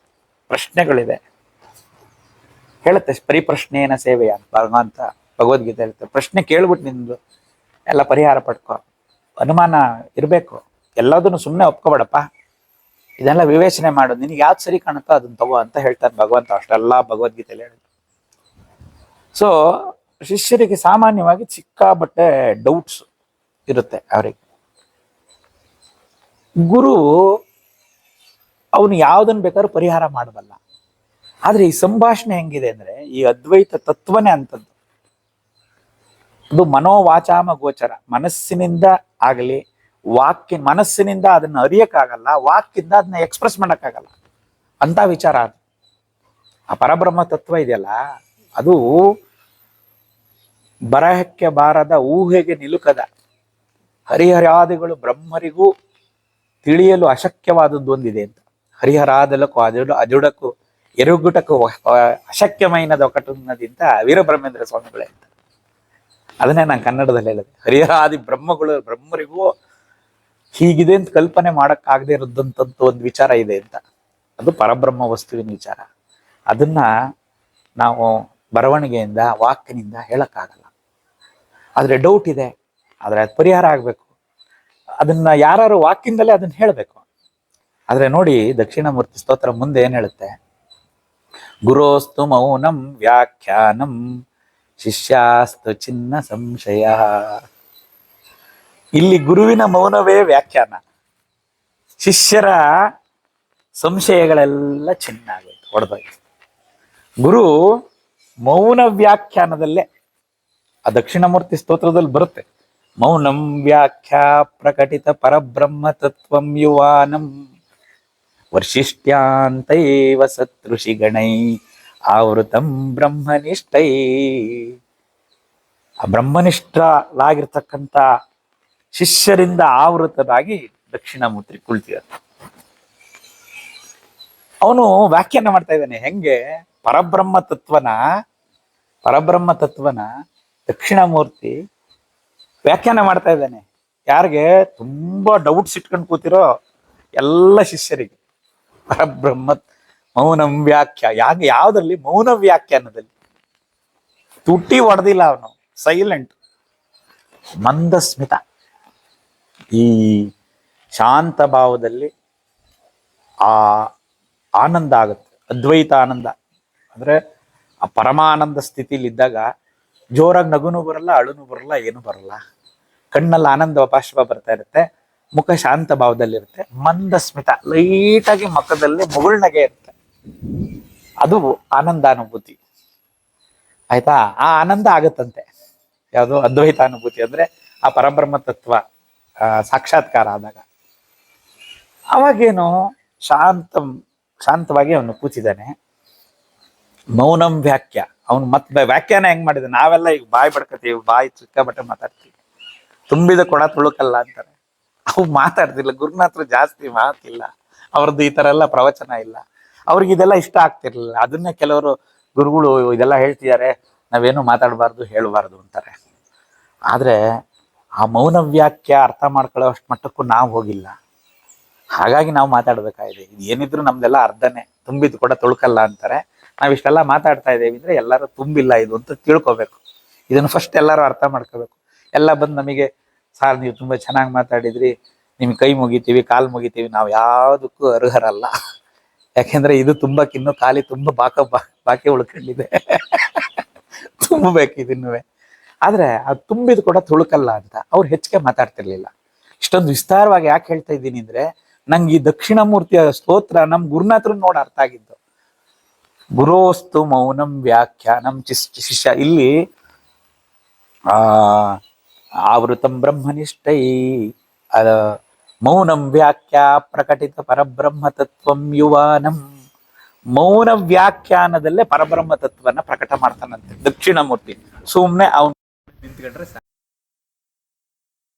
ಪ್ರಶ್ನೆಗಳಿದೆ. ಹೇಳುತ್ತೆ ಪರಿಪ್ರಶ್ನೇನ ಸೇವೆಯ ಅಂತ ಭಗವದ್ಗೀತೆ ಹೇಳುತ್ತೆ. ಪ್ರಶ್ನೆ ಕೇಳ್ಬಿಟ್ಟು ನಿಂದು ಎಲ್ಲ ಪರಿಹಾರ ಪಡ್ಕೊ, ಅನುಮಾನ ಇರಬೇಕು, ಎಲ್ಲದನ್ನು ಸುಮ್ಮನೆ ಒಪ್ಕೋಬೇಡಪ್ಪ, ಇದೆಲ್ಲ ವಿವೇಚನೆ ಮಾಡು, ನಿನಗೆ ಯಾವ್ದು ಸರಿ ಕಾಣುತ್ತೋ ಅದನ್ನ ತಗೋ ಅಂತ ಹೇಳ್ತಾನೆ ಭಗವಂತ. ಅಷ್ಟೆಲ್ಲ ಭಗವದ್ಗೀತೆಯಲ್ಲಿ ಹೇಳಿದ್ರು. ಸೊ ಶಿಷ್ಯರಿಗೆ ಸಾಮಾನ್ಯವಾಗಿ ಸಿಕ್ಕಾಬಟ್ಟೆ ಡೌಟ್ಸ್ ಇರುತ್ತೆ ಅವರಿಗೆ. ಗುರು ಅವನು ಯಾವ್ದನ್ನ ಬೇಕಾದ್ರೂ ಪರಿಹಾರ ಮಾಡಬಲ್ಲ. ಆದ್ರೆ ಈ ಸಂಭಾಷಣೆ ಹೆಂಗಿದೆ ಅಂದ್ರೆ, ಈ ಅದ್ವೈತ ತತ್ವನೇ ಅಂತದ್ದು. ಅದು ಮನೋವಾಚಾಮ ಗೋಚರ, ಮನಸ್ಸಿನಿಂದ ಆಗಲಿ ಮನಸ್ಸಿನಿಂದ ಅದನ್ನ ಅರಿಯಕ್ಕಾಗಲ್ಲ, ವಾಕ್ಯಿಂದ ಅದನ್ನ ಎಕ್ಸ್ಪ್ರೆಸ್ ಮಾಡಕ್ಕಾಗಲ್ಲ ಅಂತ ವಿಚಾರ ಅದು. ಆ ಪರಬ್ರಹ್ಮ ತತ್ವ ಇದೆಯಲ್ಲ, ಅದು ಬರಹಕ್ಕೆ ಬಾರದ, ಊಹೆಗೆ ನಿಲುಕದ ಹರಿಹರಾದಿಗಳು ಬ್ರಹ್ಮರಿಗೂ ತಿಳಿಯಲು ಅಶಕ್ಯವಾದದ್ದು ಒಂದಿದೆ ಅಂತ. ಹರಿಹರಾದಲಕ್ಕೂ ಅಜುಡಕ್ಕೂ ಎರುಗುಟಕ್ಕೂ ಅಶಕ್ಯಮೈನದ ಒಕಟುನ್ನದಿಂತ ವೀರಬ್ರಹ್ಮೇಂದ್ರ ಸ್ವಾಮಿಗಳೇ ಅಂತ. ಅದನ್ನೇ ನಾನು ಕನ್ನಡದಲ್ಲಿ ಹೇಳಿದೆ. ಹರಿಹರಾದಿ ಬ್ರಹ್ಮರಿಗೂ ಹೀಗಿದೆ ಅಂತ ಕಲ್ಪನೆ ಮಾಡಕ್ಕಾಗದೆ ಇರೋದಂಥದ್ದು ಒಂದು ವಿಚಾರ ಇದೆ ಅಂತ. ಅದು ಪರಬ್ರಹ್ಮ ವಸ್ತುವಿನ ವಿಚಾರ. ಅದನ್ನ ನಾವು ಬರವಣಿಗೆಯಿಂದ ವಾಕ್ಯನಿಂದ ಹೇಳಕ್ಕಾಗಲ್ಲ. ಆದ್ರೆ ಡೌಟ್ ಇದೆ, ಆದ್ರೆ ಅದು ಪರಿಹಾರ ಆಗ್ಬೇಕು. ಅದನ್ನ ಯಾರು ವಾಕ್ಯದಿಂದಲೇ ಅದನ್ನ ಹೇಳಬೇಕು. ಆದ್ರೆ ನೋಡಿ, ದಕ್ಷಿಣಾಮೂರ್ತಿ ಸ್ತೋತ್ರ ಮುಂದೆ ಏನ್ ಹೇಳುತ್ತೆ? ಗುರೋಸ್ತು ಮೌನಂ ವ್ಯಾಖ್ಯಾನಂ ಶಿಷ್ಯಾಸ್ತು ಚಿನ್ನ ಸಂಶಯ. ಇಲ್ಲಿ ಗುರುವಿನ ಮೌನವೇ ವ್ಯಾಖ್ಯಾನ, ಶಿಷ್ಯರ ಸಂಶಯಗಳೆಲ್ಲ ಚಿನ್ನ ಆಗೋಯ್ತು, ಹೊಡೆದೋಯ್ತು. ಗುರು ಮೌನ ವ್ಯಾಖ್ಯಾನದಲ್ಲೇ, ಆ ದಕ್ಷಿಣಾಮೂರ್ತಿ ಸ್ತೋತ್ರದಲ್ಲಿ ಬರುತ್ತೆ, ಮೌನಂ ವ್ಯಾಖ್ಯಾ ಪ್ರಕಟಿತ ಪರಬ್ರಹ್ಮ ತತ್ವಂ ಯುವಾನಂ ವರ್ಷಿಷ್ಟ್ಯಾಂತೈವ ಸತ್ಋಷಿಗಣೈ ಆವೃತಂ ಬ್ರಹ್ಮನಿಷ್ಠೈ. ಆ ಬ್ರಹ್ಮನಿಷ್ಠರಾಗಿರ್ತಕ್ಕಂಥ ಶಿಷ್ಯರಿಂದ ಆವೃತರಾಗಿ ದಕ್ಷಿಣಾಮೂರ್ತಿ ಕುಳಿತಿದ್ದಾರೆ. ಅವನು ವ್ಯಾಖ್ಯಾನ ಮಾಡ್ತಾ ಇದ್ದಾನೆ. ಹೆಂಗೆ? ಪರಬ್ರಹ್ಮ ತತ್ವನ ದಕ್ಷಿಣಾಮೂರ್ತಿ ವ್ಯಾಖ್ಯಾನ ಮಾಡ್ತಾ ಇದ್ದಾನೆ. ಯಾರಿಗೆ? ತುಂಬಾ ಡೌಟ್ಸ್ ಇಟ್ಕೊಂಡು ಕೂತಿರೋ ಎಲ್ಲ ಶಿಷ್ಯರಿಗೆ. ಪರಬ್ರಹ್ಮ ಮೌನಂ ವ್ಯಾಖ್ಯಾ, ಯಾವ್ದ್ರಲ್ಲಿ? ಮೌನ ವ್ಯಾಖ್ಯಾನದಲ್ಲಿ. ತುಟಿ ಹೊಡೆದಿಲ್ಲ ಅವನು, ಸೈಲೆಂಟ್, ಮಂದಸ್ಮಿತ. ಈ ಶಾಂತ ಭಾವದಲ್ಲಿ ಆ ಆನಂದ ಆಗುತ್ತೆ, ಅದ್ವೈತ ಆನಂದ. ಅಂದ್ರೆ ಆ ಪರಮಾನಂದ ಸ್ಥಿತಿಲಿ ಇದ್ದಾಗ ಜೋರಾಗಿ ನಗುನು ಬರಲ್ಲ, ಅಳುನು ಬರಲ್ಲ, ಏನು ಬರಲ್ಲ. ಕಣ್ಣಲ್ಲಿ ಆನಂದ ಬಾಷ್ಪ ಬರ್ತಾ ಇರುತ್ತೆ, ಮುಖ ಶಾಂತ ಭಾವದಲ್ಲಿರುತ್ತೆ, ಮಂದಸ್ಮಿತ, ಲೈಟಾಗಿ ಮುಖದಲ್ಲಿ ಮುಗುಳ್ನಗೆ ಇರುತ್ತೆ. ಅದು ಆನಂದಾನುಭೂತಿ. ಆಯ್ತಾ? ಆ ಆನಂದ ಆಗತ್ತಂತೆ. ಯಾವುದು? ಅದ್ವೈತಾನುಭೂತಿ. ಅಂದ್ರೆ ಆ ಪರಬ್ರಹ್ಮ ತತ್ವ ಸಾಕ್ಷಾತ್ಕಾರ ಆದಾಗ. ಅವಾಗೇನು? ಶಾಂತವಾಗಿ ಅವನು ಕೂತಿದ್ದಾನೆ. ಮೌನಂ ವ್ಯಾಖ್ಯ. ಅವನು ಮತ್ತೆ ವ್ಯಾಖ್ಯಾನ ಹೆಂಗ್ ಮಾಡಿದ? ನಾವೆಲ್ಲ ಈಗ ಬಾಯಿ ಬಡ್ಕತೀವಿ, ಬಾಯಿ ಚಿಕ್ಕಬಟ್ಟೆ ಮಾತಾಡ್ತೀವಿ. ತುಂಬಿದ ಕೊಡ ತುಳುಕಲ್ಲ ಅಂತಾರೆ. ಅವು ಮಾತಾಡ್ತಿಲ್ಲ. ಗುರುನಾಥರು ಜಾಸ್ತಿ ಮಾತಿಲ್ಲ, ಅವ್ರದ್ದು ಈ ತರ ಎಲ್ಲ ಪ್ರವಚನ ಇಲ್ಲ. ಅವ್ರಿಗೆ ಇದೆಲ್ಲ ಇಷ್ಟ ಆಗ್ತಿರ್ಲಿಲ್ಲ. ಅದನ್ನೇ ಕೆಲವರು ಗುರುಗಳು ಇದೆಲ್ಲ ಹೇಳ್ತಿದ್ದಾರೆ, ನಾವೇನು ಮಾತಾಡಬಾರ್ದು, ಹೇಳಬಾರ್ದು ಅಂತಾರೆ. ಆದ್ರೆ ಆ ಮೌನ ವ್ಯಾಖ್ಯ ಅರ್ಥ ಮಾಡ್ಕೊಳ್ಳೋ ಅಷ್ಟು ಮಟ್ಟಕ್ಕೂ ನಾವು ಹೋಗಿಲ್ಲ. ಹಾಗಾಗಿ ನಾವು ಮಾತಾಡ್ಬೇಕಾಗಿದೆ. ಇದು ಏನಿದ್ರು ನಮ್ದೆಲ್ಲ ಅರ್ಧನೇ. ತುಂಬಿದ ಕೂಡ ತುಳುಕಲ್ಲ ಅಂತಾರೆ. ನಾವ್ ಇಷ್ಟೆಲ್ಲ ಮಾತಾಡ್ತಾ ಇದ್ದೇವೆ ಅಂದ್ರೆ ಎಲ್ಲರೂ ತುಂಬಿಲ್ಲ ಇದು ಅಂತ ತಿಳ್ಕೊಬೇಕು. ಇದನ್ನು ಫಸ್ಟ್ ಎಲ್ಲರೂ ಅರ್ಥ ಮಾಡ್ಕೋಬೇಕು. ಎಲ್ಲ ಬಂದು ನಮಗೆ, ಸಾರ್ ನೀವು ತುಂಬಾ ಚೆನ್ನಾಗಿ ಮಾತಾಡಿದ್ರಿ, ನಿಮ್ಗೆ ಕೈ ಮುಗಿತೀವಿ, ಕಾಲು ಮುಗಿತೀವಿ, ನಾವು ಯಾವುದಕ್ಕೂ ಅರ್ಹರಲ್ಲ. ಯಾಕೆಂದ್ರೆ ಇದು ತುಂಬಕ್ಕಿನ್ನೂ ಖಾಲಿ ತುಂಬ ಬಾಕಿ ಉಳ್ಕೊಂಡಿದೆ. ತುಂಬಬೇಕು ಇದನ್ನುವೆ. ಆದ್ರೆ ಅದು ತುಂಬಿದ ಕೂಡ ತುಳುಕಲ್ಲ ಅಂತ ಅವ್ರು ಹೆಚ್ಚಿಗೆ ಮಾತಾಡ್ತಿರ್ಲಿಲ್ಲ. ಇಷ್ಟೊಂದು ವಿಸ್ತಾರವಾಗಿ ಯಾಕೆ ಹೇಳ್ತಾ ಇದ್ದೀನಿ ಅಂದ್ರೆ, ನಂಗೆ ಈ ದಕ್ಷಿಣಾಮೂರ್ತಿಯ ಸ್ತೋತ್ರ ನಮ್ ಗುರುನಾಥರು ನೋಡಿ ಅರ್ಥ ಆಗಿದ್ದು. ಗುರೋಸ್ತು ಮೌನಂ ವ್ಯಾಖ್ಯಾನಂ ಶಿಷ್ಯ. ಇಲ್ಲಿ ಆವೃತಂ ಬ್ರಹ್ಮನಿಷ್ಠೈ ಮೌನಂ ವ್ಯಾಖ್ಯಾ ಪ್ರಕಟಿತ ಪರಬ್ರಹ್ಮ ತತ್ವಂ ಯುವಾನಂ. ಮೌನ ವ್ಯಾಖ್ಯಾನದಲ್ಲೇ ಪರಬ್ರಹ್ಮ ತತ್ವನ ಪ್ರಕಟ ಮಾಡ್ತಾನಂತೆ ದಕ್ಷಿಣಾಮೂರ್ತಿ. ಸುಮ್ನೆ ಅವನು ನಿಂತ್ಕೊಂಡ್ರೆ ಸಾಕು.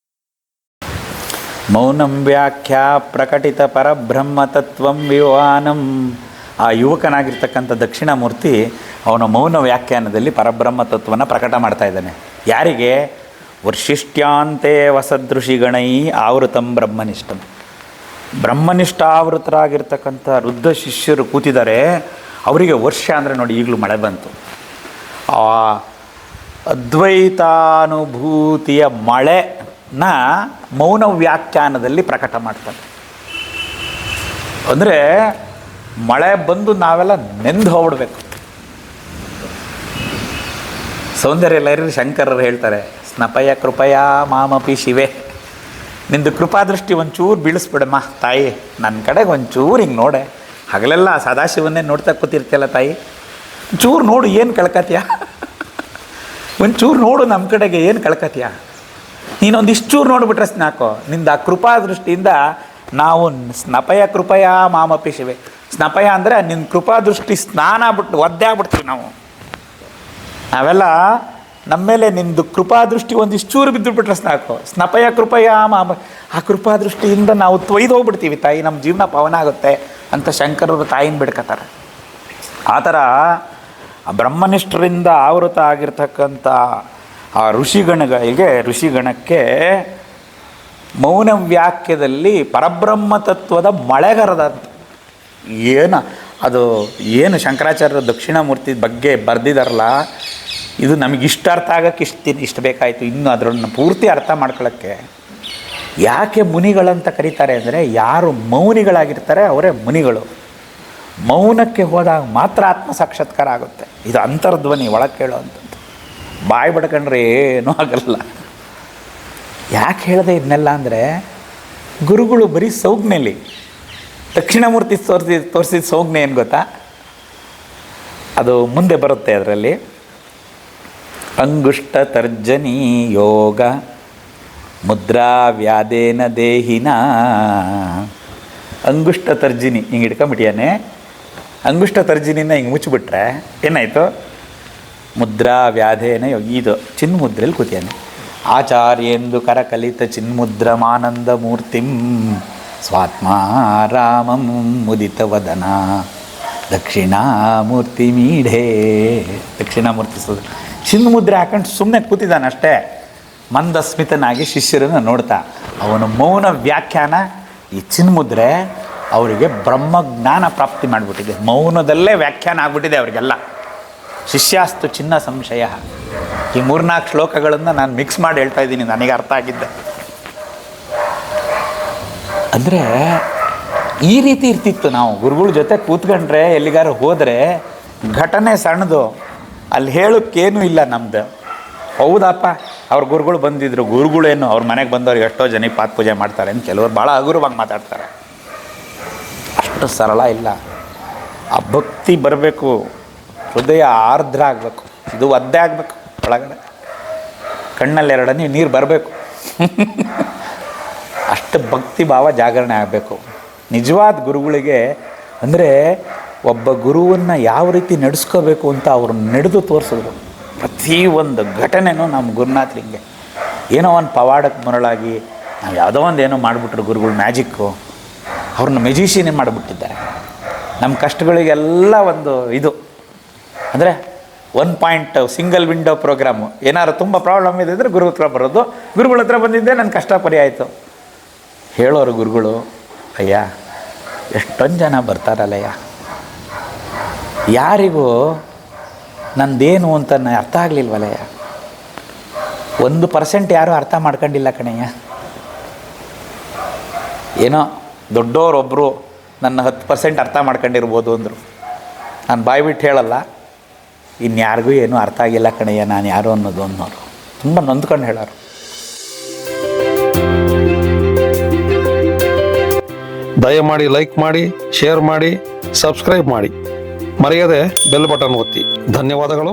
ಮೌನಂ ವ್ಯಾಖ್ಯಾ ಪ್ರಕಟಿತ ಪರಬ್ರಹ್ಮ ತತ್ವಂ ಯುವಾನಂ. ಆ ಯುವಕನಾಗಿರ್ತಕ್ಕಂಥ ದಕ್ಷಿಣಾಮೂರ್ತಿ ಅವನ ಮೌನ ವ್ಯಾಖ್ಯಾನದಲ್ಲಿ ಪರಬ್ರಹ್ಮ ತತ್ವನ ಪ್ರಕಟ ಮಾಡ್ತಾ ಇದ್ದಾನೆ. ಯಾರಿಗೆ? ವರ್ಷಿಷ್ಟ್ಯಾಂತೆ ವಸದೃಷಿಗಣೈ ಆವೃತಂ ಬ್ರಹ್ಮನಿಷ್ಠಂ. ಬ್ರಹ್ಮನಿಷ್ಠಾವೃತರಾಗಿರ್ತಕ್ಕಂಥ ವೃದ್ಧ ಶಿಷ್ಯರು ಕೂತಿದ್ದಾರೆ. ಅವರಿಗೆ ವರ್ಷ ಅಂದರೆ ನೋಡಿ, ಈಗಲೂ ಮಳೆ ಬಂತು. ಆ ಅದ್ವೈತಾನುಭೂತಿಯ ಮಳೆನ ಮೌನ ವ್ಯಾಖ್ಯಾನದಲ್ಲಿ ಪ್ರಕಟ ಮಾಡ್ತಾರೆ. ಅಂದರೆ ಮಳೆ ಬಂದು ನಾವೆಲ್ಲ ನೆಂದು ಹೋಗ್ಬಿಡ್ಬೇಕು. ಸೌಂದರ್ಯ ಲಹರಿ ಶಂಕರರು ಹೇಳ್ತಾರೆ, ಸ್ನಪಯ ಕೃಪಯ ಮಾಮಪಿ ಶಿವೆ. ನಿಂದು ಕೃಪಾದೃಷ್ಟಿ ಒಂಚೂರು ಬೀಳಿಸ್ಬಿಡಮ್ಮ ತಾಯಿ, ನನ್ನ ಕಡೆಗೆ ಒಂಚೂರು ಹಿಂಗೆ ನೋಡೆ. ಹಗಲೆಲ್ಲ ಸದಾಶಿವನ್ನೇ ನೋಡ್ತಾ ಕೂತಿರ್ತಿಯಲ್ಲ ತಾಯಿ, ಒಂಚೂರು ನೋಡು, ಏನು ಕಳ್ಕತ್ತೀಯ? ಒಂಚೂರು ನೋಡು ನಮ್ಮ ಕಡೆಗೆ, ಏನು ಕಳ್ಕತ್ತೀಯ? ನೀನೊಂದಿಷ್ಟು ಚೂರು ನೋಡಿಬಿಟ್ರೆ ಸಾಕು. ನಿಂದ ಆ ಕೃಪಾದೃಷ್ಟಿಯಿಂದ ನಾವು ಸ್ನಪಯ ಕೃಪಯ ಮಾಮಪಿ ಶಿವೆ. ಸ್ನಪಯ ಅಂದರೆ ನಿನ್ನ ಕೃಪಾದೃಷ್ಟಿ ಸ್ನಾನ ಬಿಟ್ಟು ಒದ್ದೆ ಆಗ್ಬಿಡ್ತೀವಿ ನಾವೆಲ್ಲ ನಮ್ಮ ಮೇಲೆ ನಿಂದು ಕೃಪಾದೃಷ್ಟಿ ಒಂದಿಷ್ಟು ಚೂರು ಬಿದ್ದು ಬಿಟ್ರೆ ಸಾಕು, ಸ್ನಪಯ ಕೃಪಯ ಮಾಮ, ಆ ಕೃಪಾದೃಷ್ಟಿಯಿಂದ ನಾವು ತೊಯ್ದು ಹೋಗ್ಬಿಡ್ತೀವಿ ತಾಯಿ, ನಮ್ಮ ಜೀವನ ಪವನ ಆಗುತ್ತೆ ಅಂತ ಶಂಕರರು ತಾಯಿನ ಬಿಡ್ಕತ್ತಾರೆ. ಆ ಥರ ಬ್ರಹ್ಮನಿಷ್ಠರಿಂದ ಆವೃತ ಆಗಿರ್ತಕ್ಕಂಥ ಆ ಋಷಿಗಣಕ್ಕೆ ಮೌನ ವ್ಯಾಕ್ಯದಲ್ಲಿ ಪರಬ್ರಹ್ಮ ತತ್ವದ ಮಳೆಗರದ ಏನು ಶಂಕರಾಚಾರ್ಯರು ದಕ್ಷಿಣಾಮೂರ್ತಿ ಬಗ್ಗೆ ಬರೆದಿದಾರಲ್ಲ, ಇದು ನಮಗೆ ಇಷ್ಟ ಅರ್ಥ ಆಗಕ್ಕೆ ಇಷ್ಟು ಬೇಕಾಯಿತು. ಇನ್ನು ಅದರನ್ನು ಪೂರ್ತಿ ಅರ್ಥ ಮಾಡ್ಕೊಳ್ಳೋಕ್ಕೆ ಯಾಕೆ ಮುನಿಗಳಂತ ಕರೀತಾರೆ ಅಂದರೆ, ಯಾರು ಮೌನಿಗಳಾಗಿರ್ತಾರೆ ಅವರೇ ಮುನಿಗಳು. ಮೌನಕ್ಕೆ ಹೋದಾಗ ಮಾತ್ರ ಆತ್ಮ ಸಾಕ್ಷಾತ್ಕಾರ ಆಗುತ್ತೆ. ಇದು ಅಂತರ್ಧ್ವನಿ, ಒಳಗೆ ಕೇಳೋವಂಥದ್ದು. ಬಾಯಿ ಬಡ್ಕೊಂಡ್ರೆ ಏನೂ ಆಗಲ್ಲ. ಯಾಕೆ ಹೇಳಿದೆ ಇದನ್ನೆಲ್ಲ ಅಂದರೆ, ಗುರುಗಳು ಬರೀ ಸೌಜ್ಞೆಯಲ್ಲಿ, ದಕ್ಷಿಣಾಮೂರ್ತಿ ತೋರಿಸಿದ ಸೌಜ್ಞೆ ಏನು ಗೊತ್ತಾ, ಅದು ಮುಂದೆ ಬರುತ್ತೆ ಅದರಲ್ಲಿ. ಅಂಗುಷ್ಟ ತರ್ಜನಿ ಯೋಗ ಮುದ್ರಾ ವ್ಯಾದೇನ ದೇಹಿನ. ಅಂಗುಷ್ಟ ತರ್ಜಿನಿ ಹಿಂಗೆ ಹಿಡ್ಕೊಂಬಿಟ್ಟಿಯಾನೆ. ಅಂಗುಷ್ಟ ತರ್ಜಿನಿನ ಹಿಂಗೆ ಮುಚ್ಚಿಬಿಟ್ರೆ ಏನಾಯಿತು, ಮುದ್ರಾ ವ್ಯಾಧೇನ ಯೋಗ, ಇದು ಚಿನ್ಮುದ್ರೆಯಲ್ಲಿ ಕೂತಿಯಾನೆ. ಆಚಾರ್ಯೆಂದು ಕರಕಲಿತ ಚಿನ್ಮುದ್ರಮಾನಂದ ಮೂರ್ತಿಂ ಸ್ವಾತ್ಮ ರಾಮಂ ಮುದಿತ ವದನ ದಕ್ಷಿಣಾಮೂರ್ತಿ ಮೀಢೇ. ದಕ್ಷಿಣಾಮೂರ್ತಿ ಚಿನ್ಮುದ್ರೆ ಹಾಕೊಂಡು ಸುಮ್ಮನೆ ಕೂತಿದ್ದಾನೆ ಅಷ್ಟೇ, ಮಂದಸ್ಮಿತನಾಗಿ ಶಿಷ್ಯರನ್ನು ನೋಡ್ತಾ. ಅವನ ಮೌನ ವ್ಯಾಖ್ಯಾನ ಈ ಚಿನ್ಮುದ್ರೆ ಅವರಿಗೆ ಬ್ರಹ್ಮಜ್ಞಾನ ಪ್ರಾಪ್ತಿ ಮಾಡಿಬಿಟ್ಟಿದೆ. ಮೌನದಲ್ಲೇ ವ್ಯಾಖ್ಯಾನ ಆಗಿಬಿಟ್ಟಿದೆ ಅವರಿಗೆಲ್ಲ. ಶಿಷ್ಯಾಸ್ತು ಚಿನ್ನ ಸಂಶಯ. ಈ 3-4 ಶ್ಲೋಕಗಳನ್ನು ನಾನು ಮಿಕ್ಸ್ ಮಾಡಿ ಹೇಳ್ತಾ ಇದ್ದೀನಿ, ನನಗೆ ಅರ್ಥ ಆಗಿದ್ದೆ. ಅಂದರೆ ಈ ರೀತಿ ಇರ್ತಿತ್ತು. ನಾವು ಗುರುಗಳ ಜೊತೆ ಕೂತ್ಕೊಂಡ್ರೆ ಎಲ್ಲಿಗಾರು ಹೋದರೆ ಘಟನೆ ಸಣ್ಣದು, ಅಲ್ಲಿ ಹೇಳೋಕ್ಕೇನೂ ಇಲ್ಲ ನಮ್ಮದು. ಹೌದಪ್ಪ ಅವ್ರ ಗುರುಗಳು ಬಂದಿದ್ರು, ಗುರುಗಳೇನು ಅವ್ರ ಮನೆಗೆ ಬಂದವ್ರಿಗೆ ಎಷ್ಟೋ ಜನಕ್ಕೆ ಪಾತ್ ಪೂಜೆ ಮಾಡ್ತಾರೆ ಅಂತ ಕೆಲವರು ಭಾಳ ಹಗುರವಾಗಿ ಮಾತಾಡ್ತಾರೆ. ಅಷ್ಟು ಸರಳ ಇಲ್ಲ. ಆ ಭಕ್ತಿ ಬರಬೇಕು, ಹೃದಯ ಆರ್ದ್ರ ಆಗಬೇಕು, ಇದು ಒದ್ದೆ ಆಗಬೇಕು, ಒಳಗಡೆ ಕಣ್ಣಲ್ಲಿ 2 ಹನಿ ನೀರು ಬರಬೇಕು. ಅಷ್ಟು ಭಕ್ತಿ ಭಾವ ಜಾಗರಣೆ ಆಗಬೇಕು. ನಿಜವಾದ ಗುರುಗಳಿಗೆ ಅಂದರೆ ಒಬ್ಬ ಗುರುವನ್ನು ಯಾವ ರೀತಿ ನಡೆಸ್ಕೋಬೇಕು ಅಂತ ಅವರು ನಡೆದು ತೋರಿಸಿದ್ರು. ಪ್ರತಿಯೊಂದು ಘಟನೆನೂ ನಮ್ಮ ಗುರುನಾಥ್ರಿಗೆ ಏನೋ ಒಂದು ಪವಾಡಕ್ಕೆ ಮರಳಾಗಿ ನಾವು ಯಾವುದೋ ಒಂದು ಏನೋ ಮಾಡಿಬಿಟ್ರು ಗುರುಗಳು, ಮ್ಯಾಜಿಕ್ಕು. ಅವ್ರನ್ನ ಮೆಜಿಷಿಯನ್ನೇ ಮಾಡಿಬಿಟ್ಟಿದ್ದಾರೆ. ನಮ್ಮ ಕಷ್ಟಗಳಿಗೆಲ್ಲ ಒಂದು ಇದು ಅಂದರೆ 1 ಪಾಯಿಂಟ್ ಸಿಂಗಲ್ ವಿಂಡೋ ಪ್ರೋಗ್ರಾಮು. ಏನಾದ್ರು ತುಂಬ ಪ್ರಾಬ್ಲಮ್ ಇದೆ ಅಂದರೆ ಗುರು ಹತ್ರ ಬರೋದು, ಗುರುಗಳ ಹತ್ರ ಬಂದಿದ್ದೆ ನನ್ನ ಕಷ್ಟ ಪರಿಹಾಯ್ತು ಹೇಳೋರು ಗುರುಗಳು. ಅಯ್ಯ ಎಷ್ಟೊಂದು ಜನ ಬರ್ತಾರಲ್ಲಯ್ಯ, ಯಾರಿಗೂ ನಂದೇನು ಅಂತ ಅರ್ಥ ಆಗಲಿಲ್ವಲ್ಲಯ್ಯ. 1% ಯಾರೂ ಅರ್ಥ ಮಾಡ್ಕೊಂಡಿಲ್ಲ ಕಣಯ್ಯ. ಏನೋ ದೊಡ್ಡವರೊಬ್ಬರು ನನ್ನ 10% ಅರ್ಥ ಮಾಡ್ಕೊಂಡಿರ್ಬೋದು ಅಂದರು. ನಾನು ಬಾಯ್ಬಿಟ್ಟು ಹೇಳಲ್ಲ, ಇನ್ಯಾರಿಗೂ ಏನೂ ಅರ್ಥ ಆಗಿಲ್ಲ ಕಣಯ್ಯ ನಾನು ಯಾರು ಅನ್ನೋದು ಅನ್ನೋರು ತುಂಬ ನೊಂದ್ಕೊಂಡು ಹೇಳೋರು. ದಯಮಾಡಿ ಲೈಕ್ ಮಾಡಿ, ಶೇರ್ ಮಾಡಿ, ಸಬ್ಸ್ಕ್ರೈಬ್ ಮಾಡಿ, ಮರೆಯದೆ ಬೆಲ್ ಬಟನ್ ಒತ್ತಿ. ಧನ್ಯವಾದಗಳು.